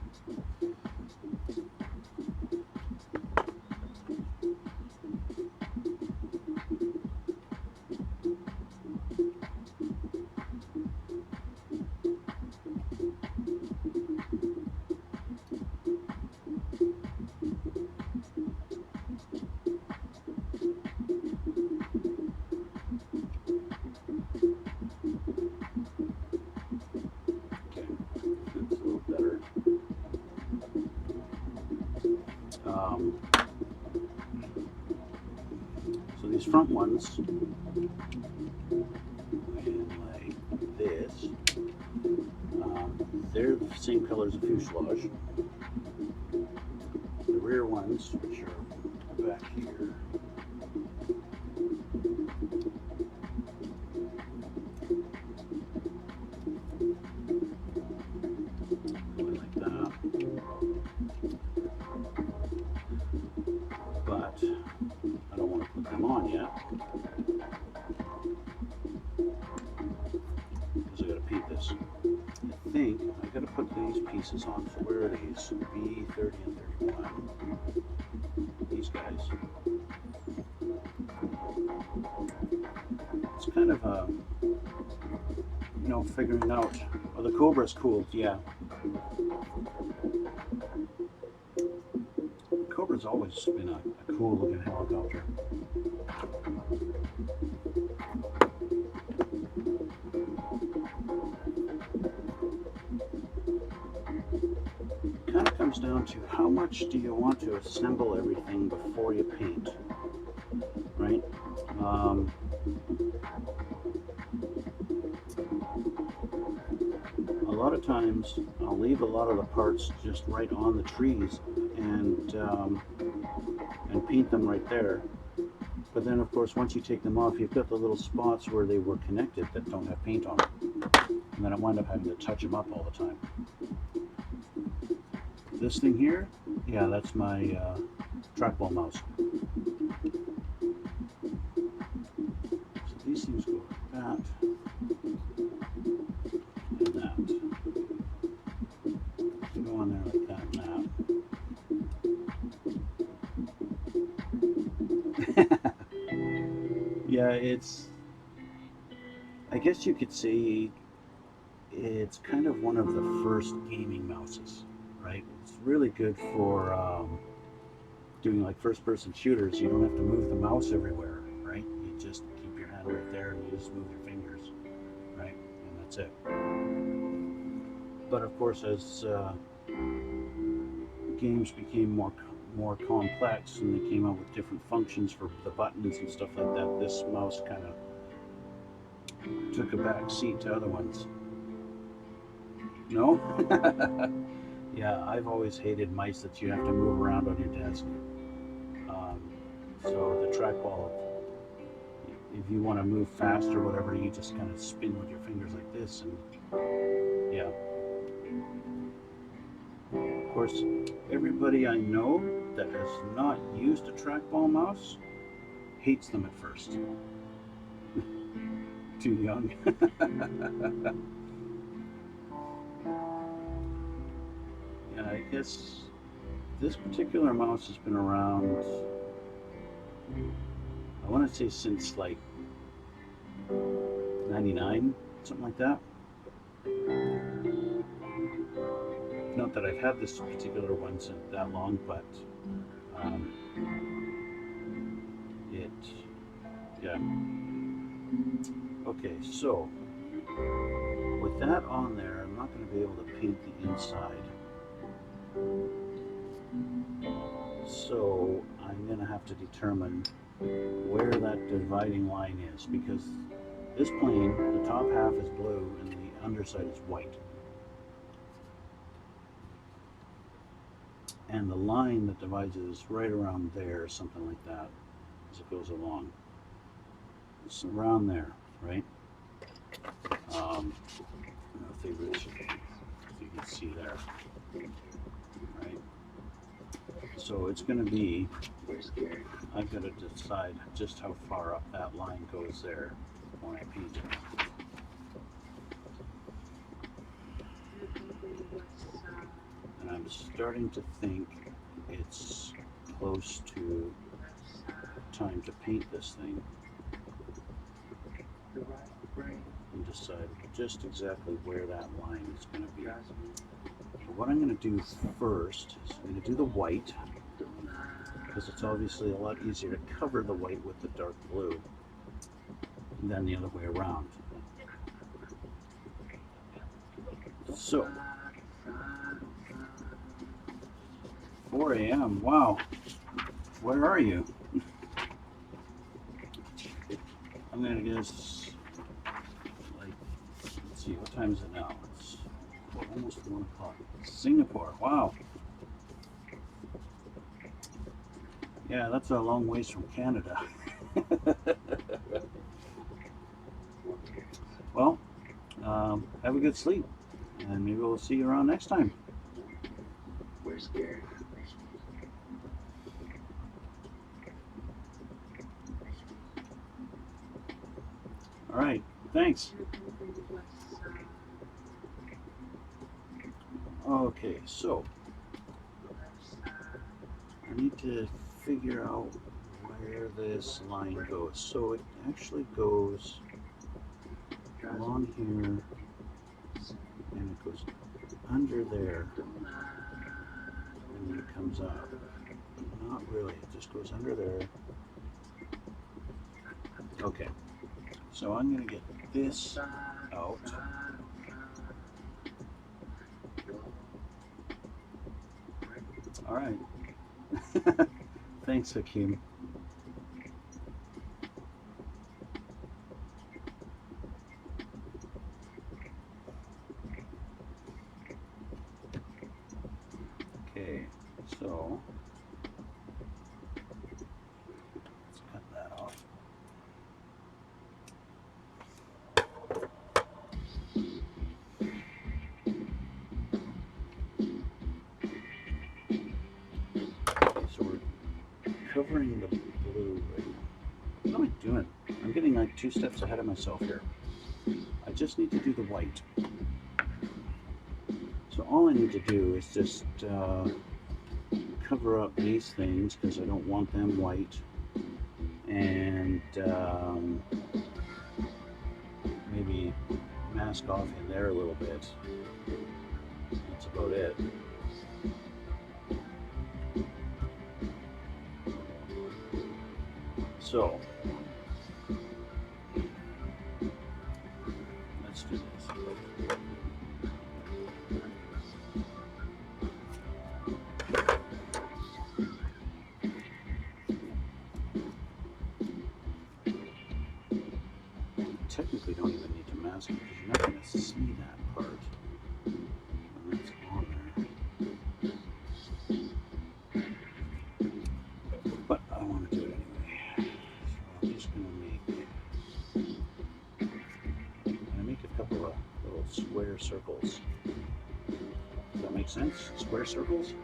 So these front ones, and like this, they're the same color as the fuselage. The rear ones, which are back here, going like that. But I don't want to put them on yet, because I got to paint this. I think I got to put these pieces on. So where are these? B30 and 31. These guys. It's kind of a, you know, figuring out. Oh, the Cobra's cool. Yeah. Cobra's always been a cool looking helicopter. It kind of comes down to how much do you want to assemble everything before you paint, right? Um, a lot of times I'll leave a lot of the parts just right on the trees and paint them right there. But then, of course, once you take them off, you've got the little spots where they were connected that don't have paint on them. And then I wind up having to touch them up all the time. This thing here, yeah, that's my trackball mouse. So these things go like that and that. They go on there like that and that. Yeah, I guess you could say it's kind of one of the first gaming mouses, right? It's really good for doing like first person shooters. You don't have to move the mouse everywhere, right? You just keep your hand right there and you just move your fingers, right? And that's it. But of course, as games became more complex and they came out with different functions for the buttons and stuff like that, this mouse kind of took a back seat to other ones. No? Yeah, I've always hated mice that you have to move around on your desk. So the trackball, if you want to move fast or whatever, you just kind of spin with your fingers like this, and yeah. Of course, everybody I know that has not used a trackball mouse hates them at first. Too young. Yeah, I guess this particular mouse has been around, I want to say since like 99, something like that. Not that I've had this particular one since that long, but um, it, yeah. Okay, so with that on there, I'm not going to be able to paint the inside. So I'm going to have to determine where that dividing line is, because this plane, the top half is blue and the underside is white. And the line that divides it is right around there, something like that, as it goes along. It's around there, right? I don't know if you can see there, right? So it's going to be, I've got to decide just how far up that line goes there when I paint it. And I'm starting to think it's close to time to paint this thing and decide just exactly where that line is going to be. So what I'm going to do first is I'm going to do the white, because it's obviously a lot easier to cover the white with the dark blue than the other way around. So 4 a.m. Wow, where are you? I'm gonna guess, like, let's see, what time is it now? It's almost 1 o'clock. Singapore, wow. Yeah, that's a long ways from Canada. Well, have a good sleep, and maybe we'll see you around next time. We're scared. All right, thanks. Okay, so I need to figure out where this line goes. So it actually goes along here, and it goes under there, and then it comes up. Not really, it just goes under there. Okay, so I'm going to get this out. All right. Thanks, Hakeem. doing the blue right now. What am I doing? I'm getting like 2 steps ahead of myself here. I just need to do the white. So all I need to do is just cover up these things because I don't want them white, and maybe mask off in there a little bit. That's about it. So let's do this. Technically don't even need to mask it because you're not going to see that part when it's on there. But I want to do it anyway. So I'm just going to make a couple of little square circles. Does that make sense? Square circles?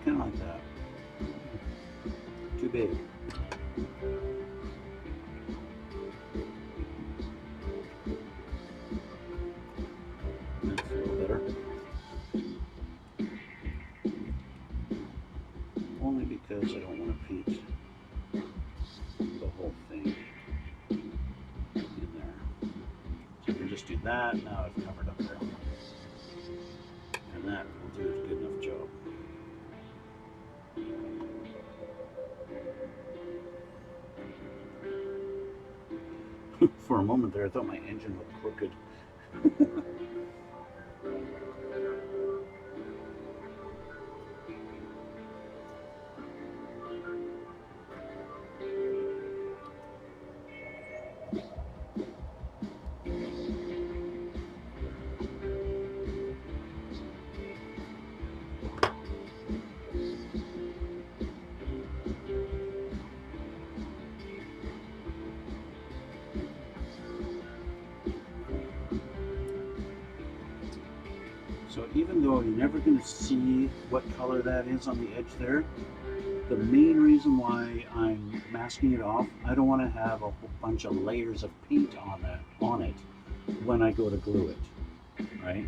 Kind of like that. Too big. That's a little better. Only because I don't want to paint the whole thing in there. So I can just do that. Now I've covered up there. And that will do a good enough job. For a moment there, I thought my engine looked crooked. So even though you're never going to see what color that is on the edge there, the main reason why I'm masking it off, I don't want to have a whole bunch of layers of paint on it when I go to glue it, right?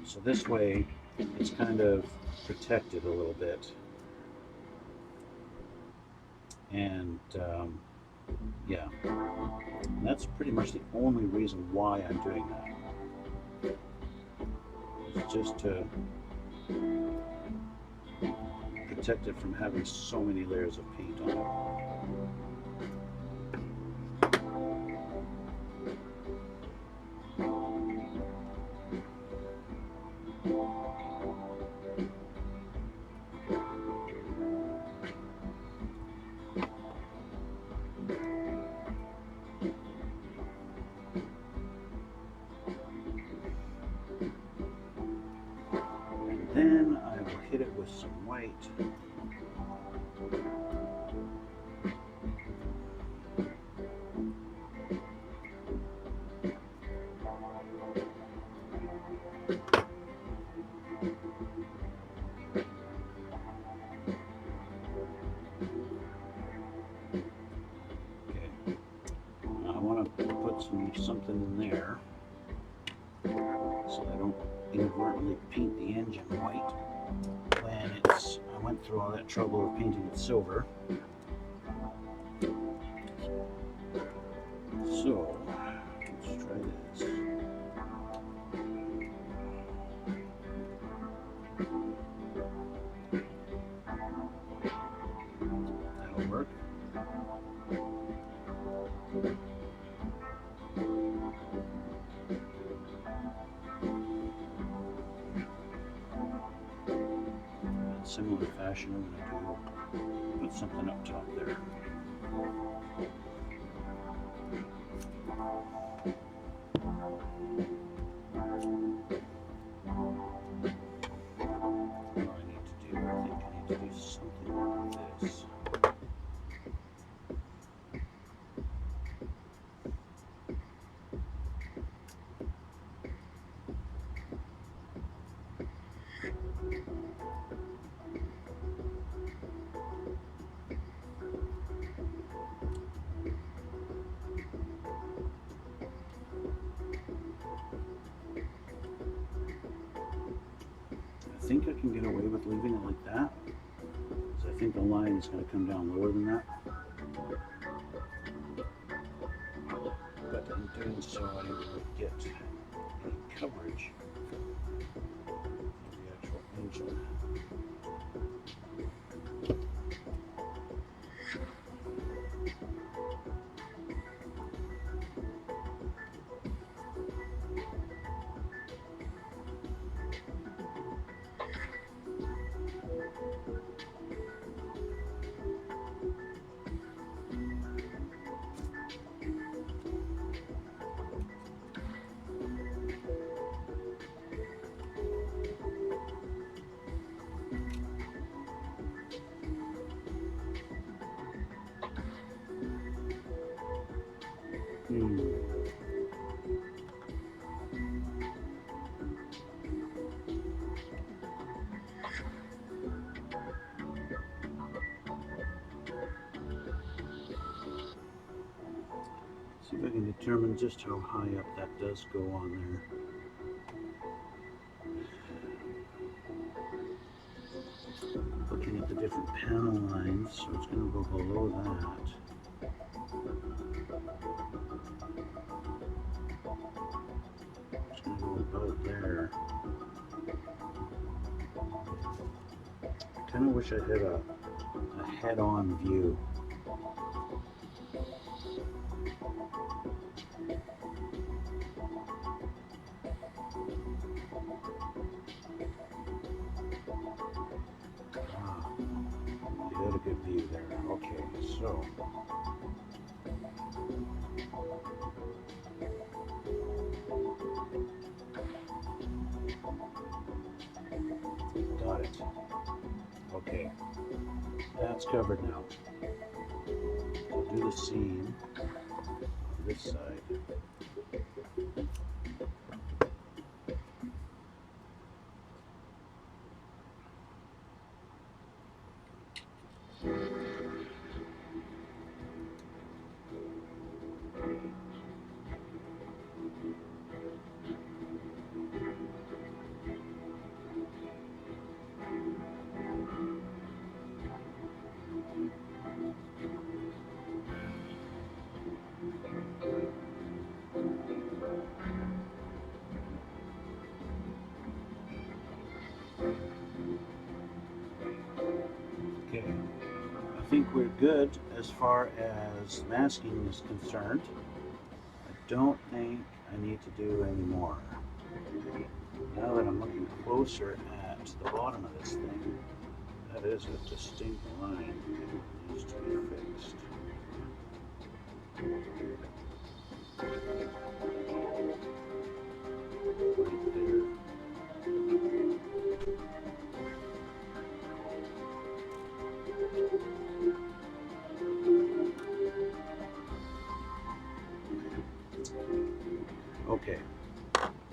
So this way it's kind of protected a little bit. And yeah, and that's pretty much the only reason why I'm doing that. It's just to protect it from having so many layers of paint on it. Then I will hit it with some white. Okay. I want to put something in there so I don't inadvertently paint the engine white when I went through all that trouble of painting it silver. So let's try this. That'll work. Similar fashion, I'm going to put something up top there. What I need to do, I think I need to do something like this. think I can get away with leaving it like that, because I think the line is going to come down lower than that. But in doing so, I didn't really get any coverage of the actual engine. See if I can determine just how high up that does go on there. Looking at the different panel lines, so it's going to go below that. It's going to go about there. I kind of wish I had a head-on view. You had a good view there. Okay, so got it. Okay, that's covered now. I'll do the seam on this side. Okay, I think we're good as far as masking is concerned. I don't think I need to do any more. Now that I'm looking closer at the bottom of this thing, that is a distinct line that needs to be fixed. Right there. Okay,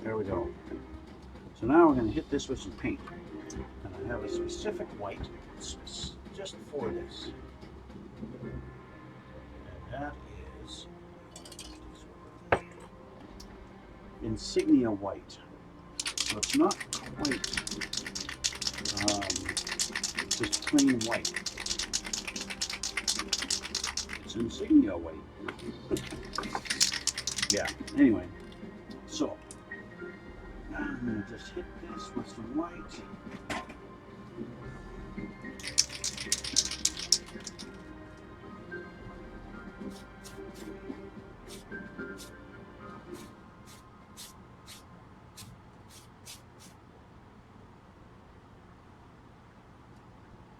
there we go. So now we're going to hit this with some paint. And I have a specific white just for this. And that is insignia white. So it's not quite just plain white. It's insignia white. Yeah, anyway. So, I'm going to just hit this with some white.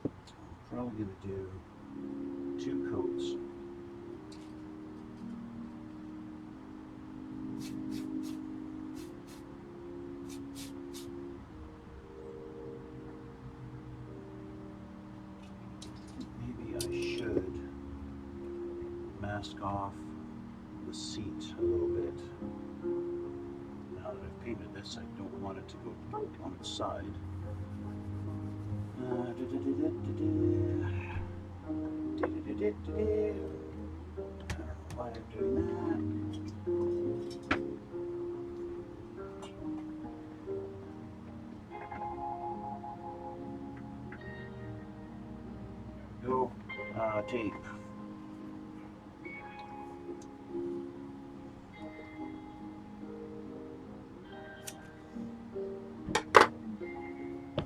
I'm probably going to do 2 coats. Mask off the seat a little bit. Now that I've painted this, I don't want it to go on its side. I don't know why I'm doing that. of tape.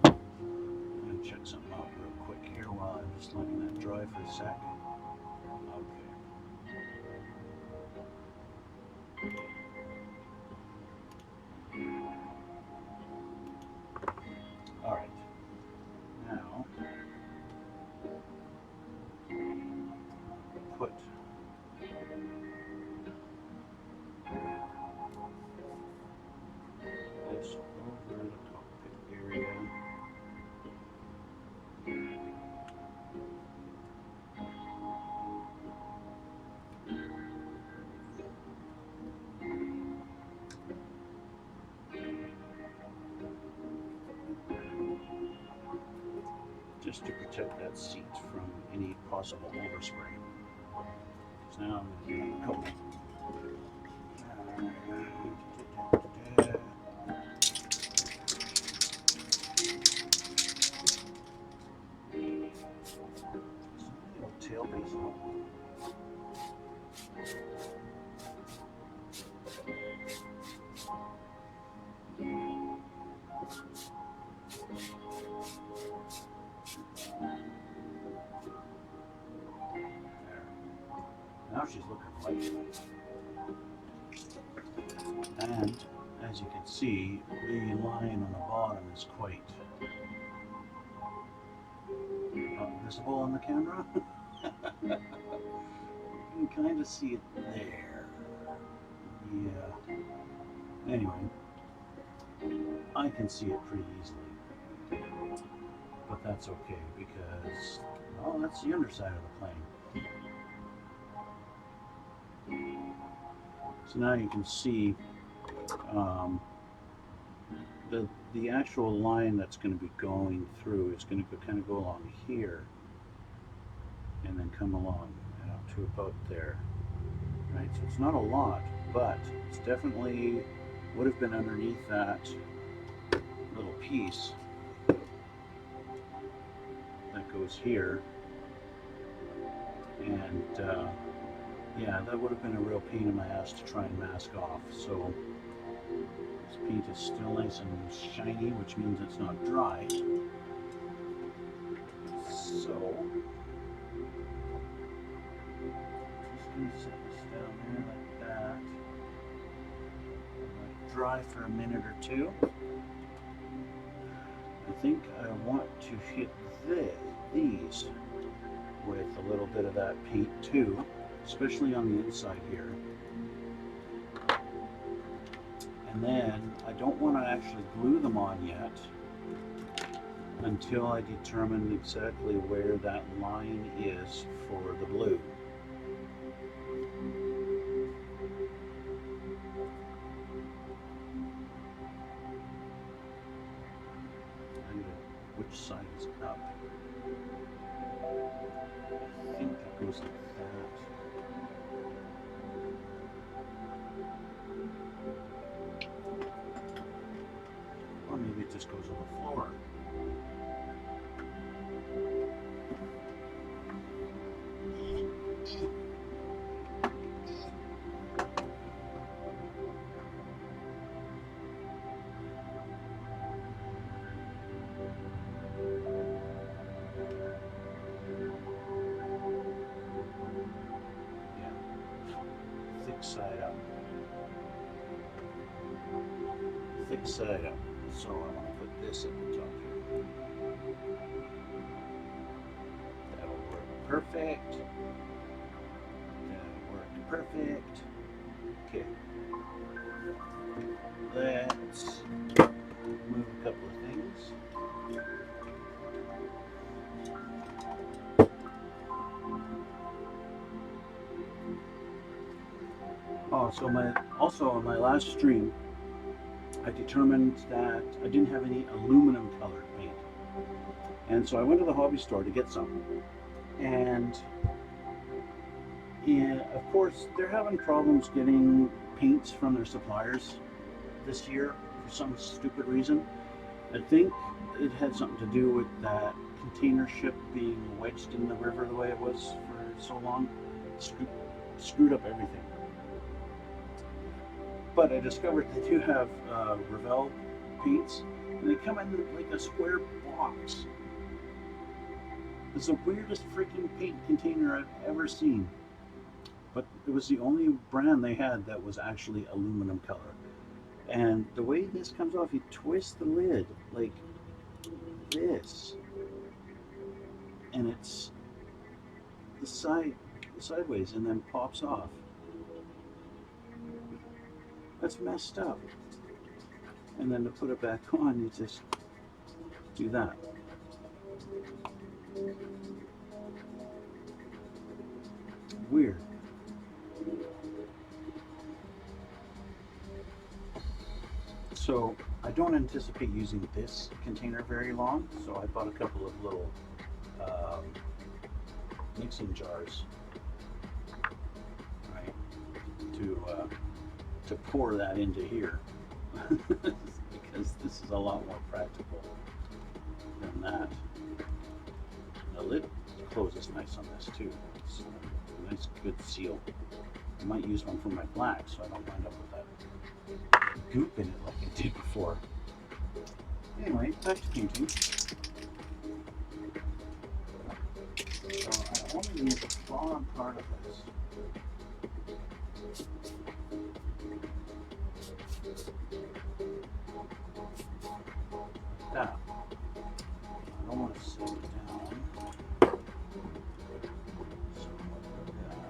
I'm going to check something out real quick here while I'm just letting that dry for a sec. Alright, now put this over the cockpit area. Just to protect that seat from any possible overspray. So now I'm going to do the coat. Tailpiece. Now she's looking white. And as you can see, the line on the bottom is quite not visible on the camera. You can kind of see it there. Yeah. Anyway, I can see it pretty easily. But that's okay because, well, that's the underside of the plane. So now you can see the actual line that's going to be going through is going to kind of go along here and then come along to about there, right? So it's not a lot, but it's definitely would have been underneath that little piece that goes here, and yeah, that would have been a real pain in my ass to try and mask off. So this paint is still nice and shiny, which means it's not dry. So just going to set this down there like that. Let it dry for a minute or two. I think I want to hit these with a little bit of that paint too, especially on the inside here. And then I don't want to actually glue them on yet until I determine exactly where that line is for the blue. Which side is up? I think it goes like that. Or maybe it just goes on the floor. Side up. Thick side up. So I want to put this at the top here. That'll work perfect. That'll work perfect. Okay. Let's move a couple of things. Oh, so also on my last stream, I determined that I didn't have any aluminum colored paint. And so I went to the hobby store to get some. And of course, they're having problems getting paints from their suppliers this year for some stupid reason. I think it had something to do with that container ship being wedged in the river the way it was for so long. Screwed, screwed up everything. But I discovered they do have Revell paints, and they come in like a square box. It's the weirdest freaking paint container I've ever seen. But it was the only brand they had that was actually aluminum color. And the way this comes off, you twist the lid like this, and it's the sideways, and then pops off. That's messed up. And then to put it back on, you just do that. Weird. So I don't anticipate using this container very long, so I bought a couple of little um, mixing jars, right, to pour that into here, because this is a lot more practical than that. The lid closes nice on this too. It's a nice good seal. I might use one for my black so I don't wind up with that goop in it like I did before. Anyway, back to painting. So I only need the bottom part of this. Like that. I don't want to set it down. So like that.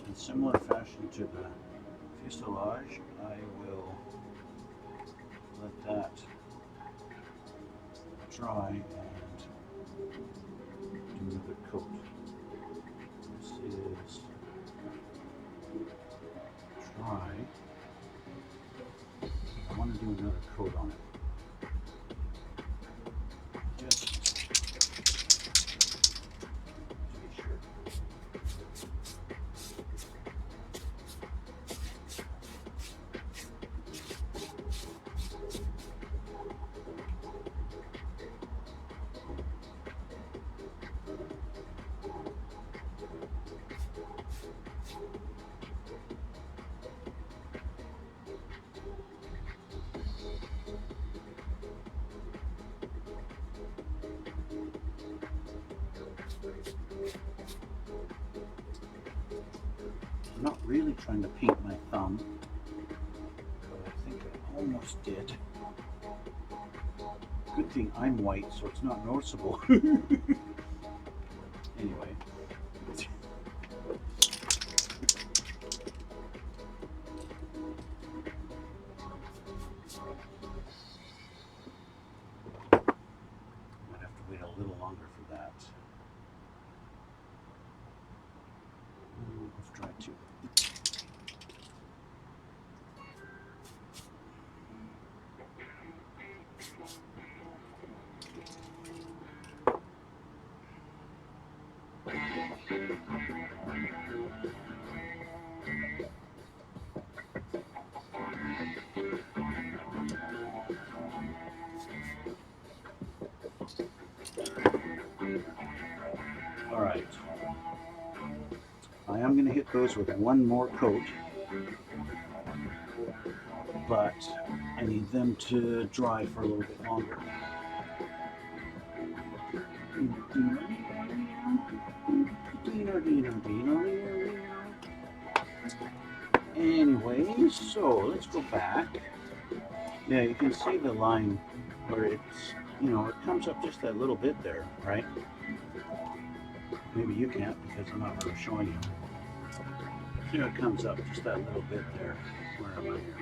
In similar fashion to the fuselage, I will let that dry and do another coat. This is dry. I want to do another coat on it. Just to be sure. I'm not really trying to paint my thumb, but I think I almost did. Good thing I'm white, so it's not noticeable. Anyway. Might have to wait a little longer for that. Let's try to. All right. I am going to hit those with one more coat, but I need them to dry for a little bit longer. Anyway, so let's go back. Yeah, you can see the line where it's, it comes up just that little bit there, right? Maybe you can't because I'm not really showing you. See how it comes up just that little bit there. Where am I here?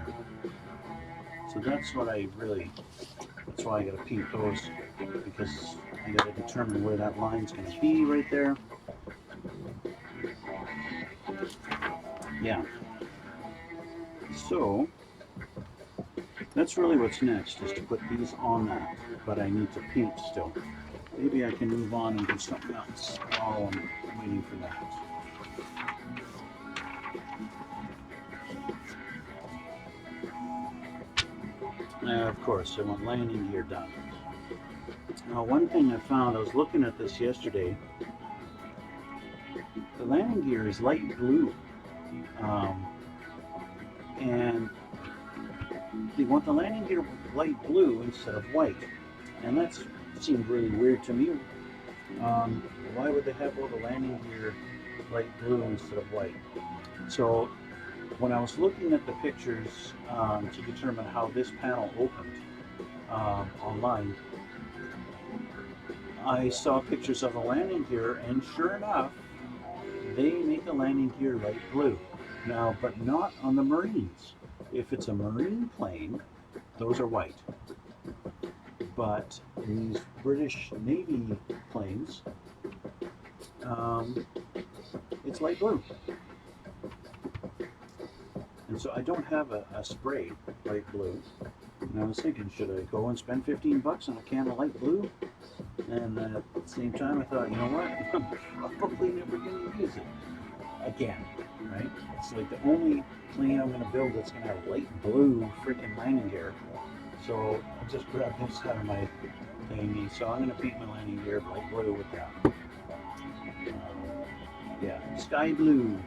There. So that's what that's why I gotta paint those, because I gotta determine where that line's gonna be right there. Yeah. So that's really what's next, is to put these on that, but I need to paint still. Maybe I can move on and do something else while I'm waiting for that. Of course, I want landing gear done. Now, one thing I found, I was looking at this yesterday, the landing gear is light blue. And they want the landing gear light blue instead of white. And that seemed really weird to me. Why would they have all the landing gear light blue instead of white? So when I was looking at the pictures to determine how this panel opened online, I saw pictures of the landing gear, and sure enough, they make the landing gear light blue. Now, but not on the Marines. If it's a Marine plane, those are white. But in these British Navy planes, it's light blue. And so I don't have a spray light blue. And I was thinking, should I go and spend $15 on a can of light blue? And at the same time, I thought, you know what? I'm probably never going to use it again, right? It's like the only plane I'm going to build that's going to have light blue freaking landing gear. So I just grabbed this out of my thingy. So I'm going to paint my landing gear light blue with that. Yeah, sky blue.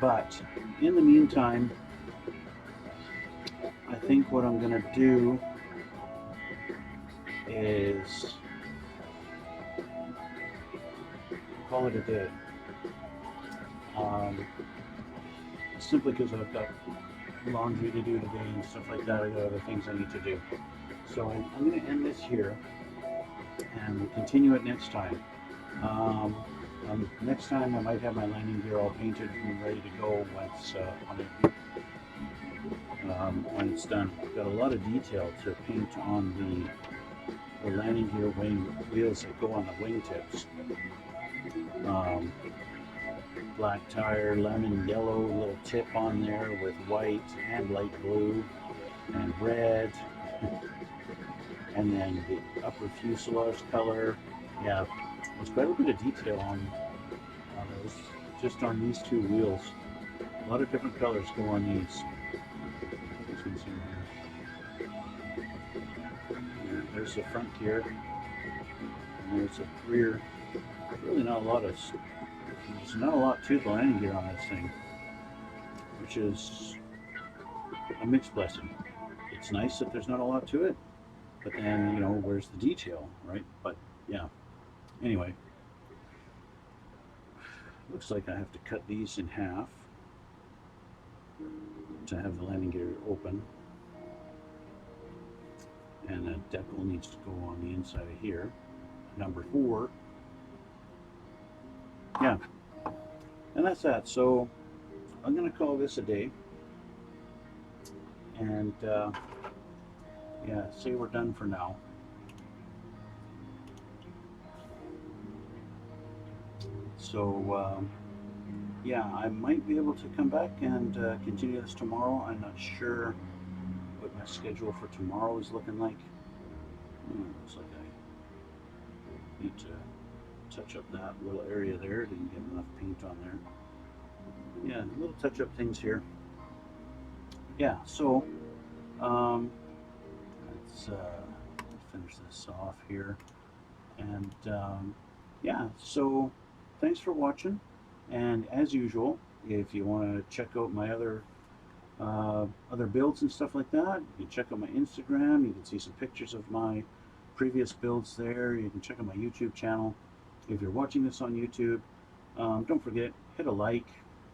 But in the meantime, I think what I'm going to do is call it a day. Simply because I've got laundry to do today and stuff like that. I got other things I need to do. So I'm going to end this here, and we'll continue it next time. Next time I might have my landing gear all painted and ready to go when it's done. I've got a lot of detail to paint on the landing gear wheels that go on the wingtips. Black tire, lemon yellow little tip on there with white and light blue and red. And then the upper fuselage color. Yeah, there's quite a bit of detail on those, just on these two wheels. A lot of different colors go on these. This one's in here. Yeah, there's the front gear, and there's the rear. Really not a lot there's not a lot to the landing gear on this thing, which is a mixed blessing. It's nice that there's not a lot to it, but then, you know, where's the detail, right? But yeah, anyway, looks like I have to cut these in half to have the landing gear open, and the decal needs to go on the inside of here, number 4. Yeah, and that's that. So I'm going to call this a day, and yeah, say we're done for now. So yeah, I might be able to come back and continue this tomorrow. I'm not sure what my schedule for tomorrow is looking like. Looks like I need to touch up that little area there. Didn't get enough paint on there. Yeah, little touch up things here. Yeah, so let's finish this off here. And yeah, so thanks for watching. And as usual, if you want to check out my other builds and stuff like that, you can check out my Instagram. You can see some pictures of my previous builds there. You can check out my YouTube channel. If you're watching this on YouTube, don't forget, hit a like,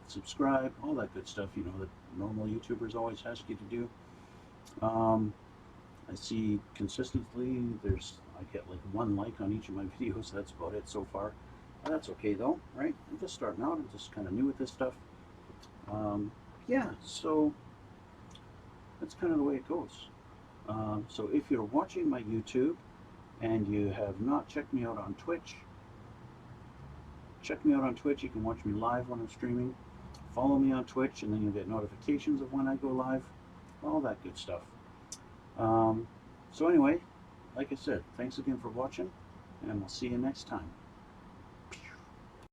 subscribe, all that good stuff, you know, that normal YouTubers always ask you to do. I see consistently I get like 1 like on each of my videos. That's about it so far. That's okay though, right? I'm just starting out. I'm just kind of new at this stuff. Yeah, so that's kind of the way it goes. So if you're watching my YouTube and you have not checked me out on Twitch, check me out on Twitch. You can watch me live when I'm streaming. Follow me on Twitch, and then you'll get notifications of when I go live. All that good stuff. So anyway, like I said, thanks again for watching, and we'll see you next time.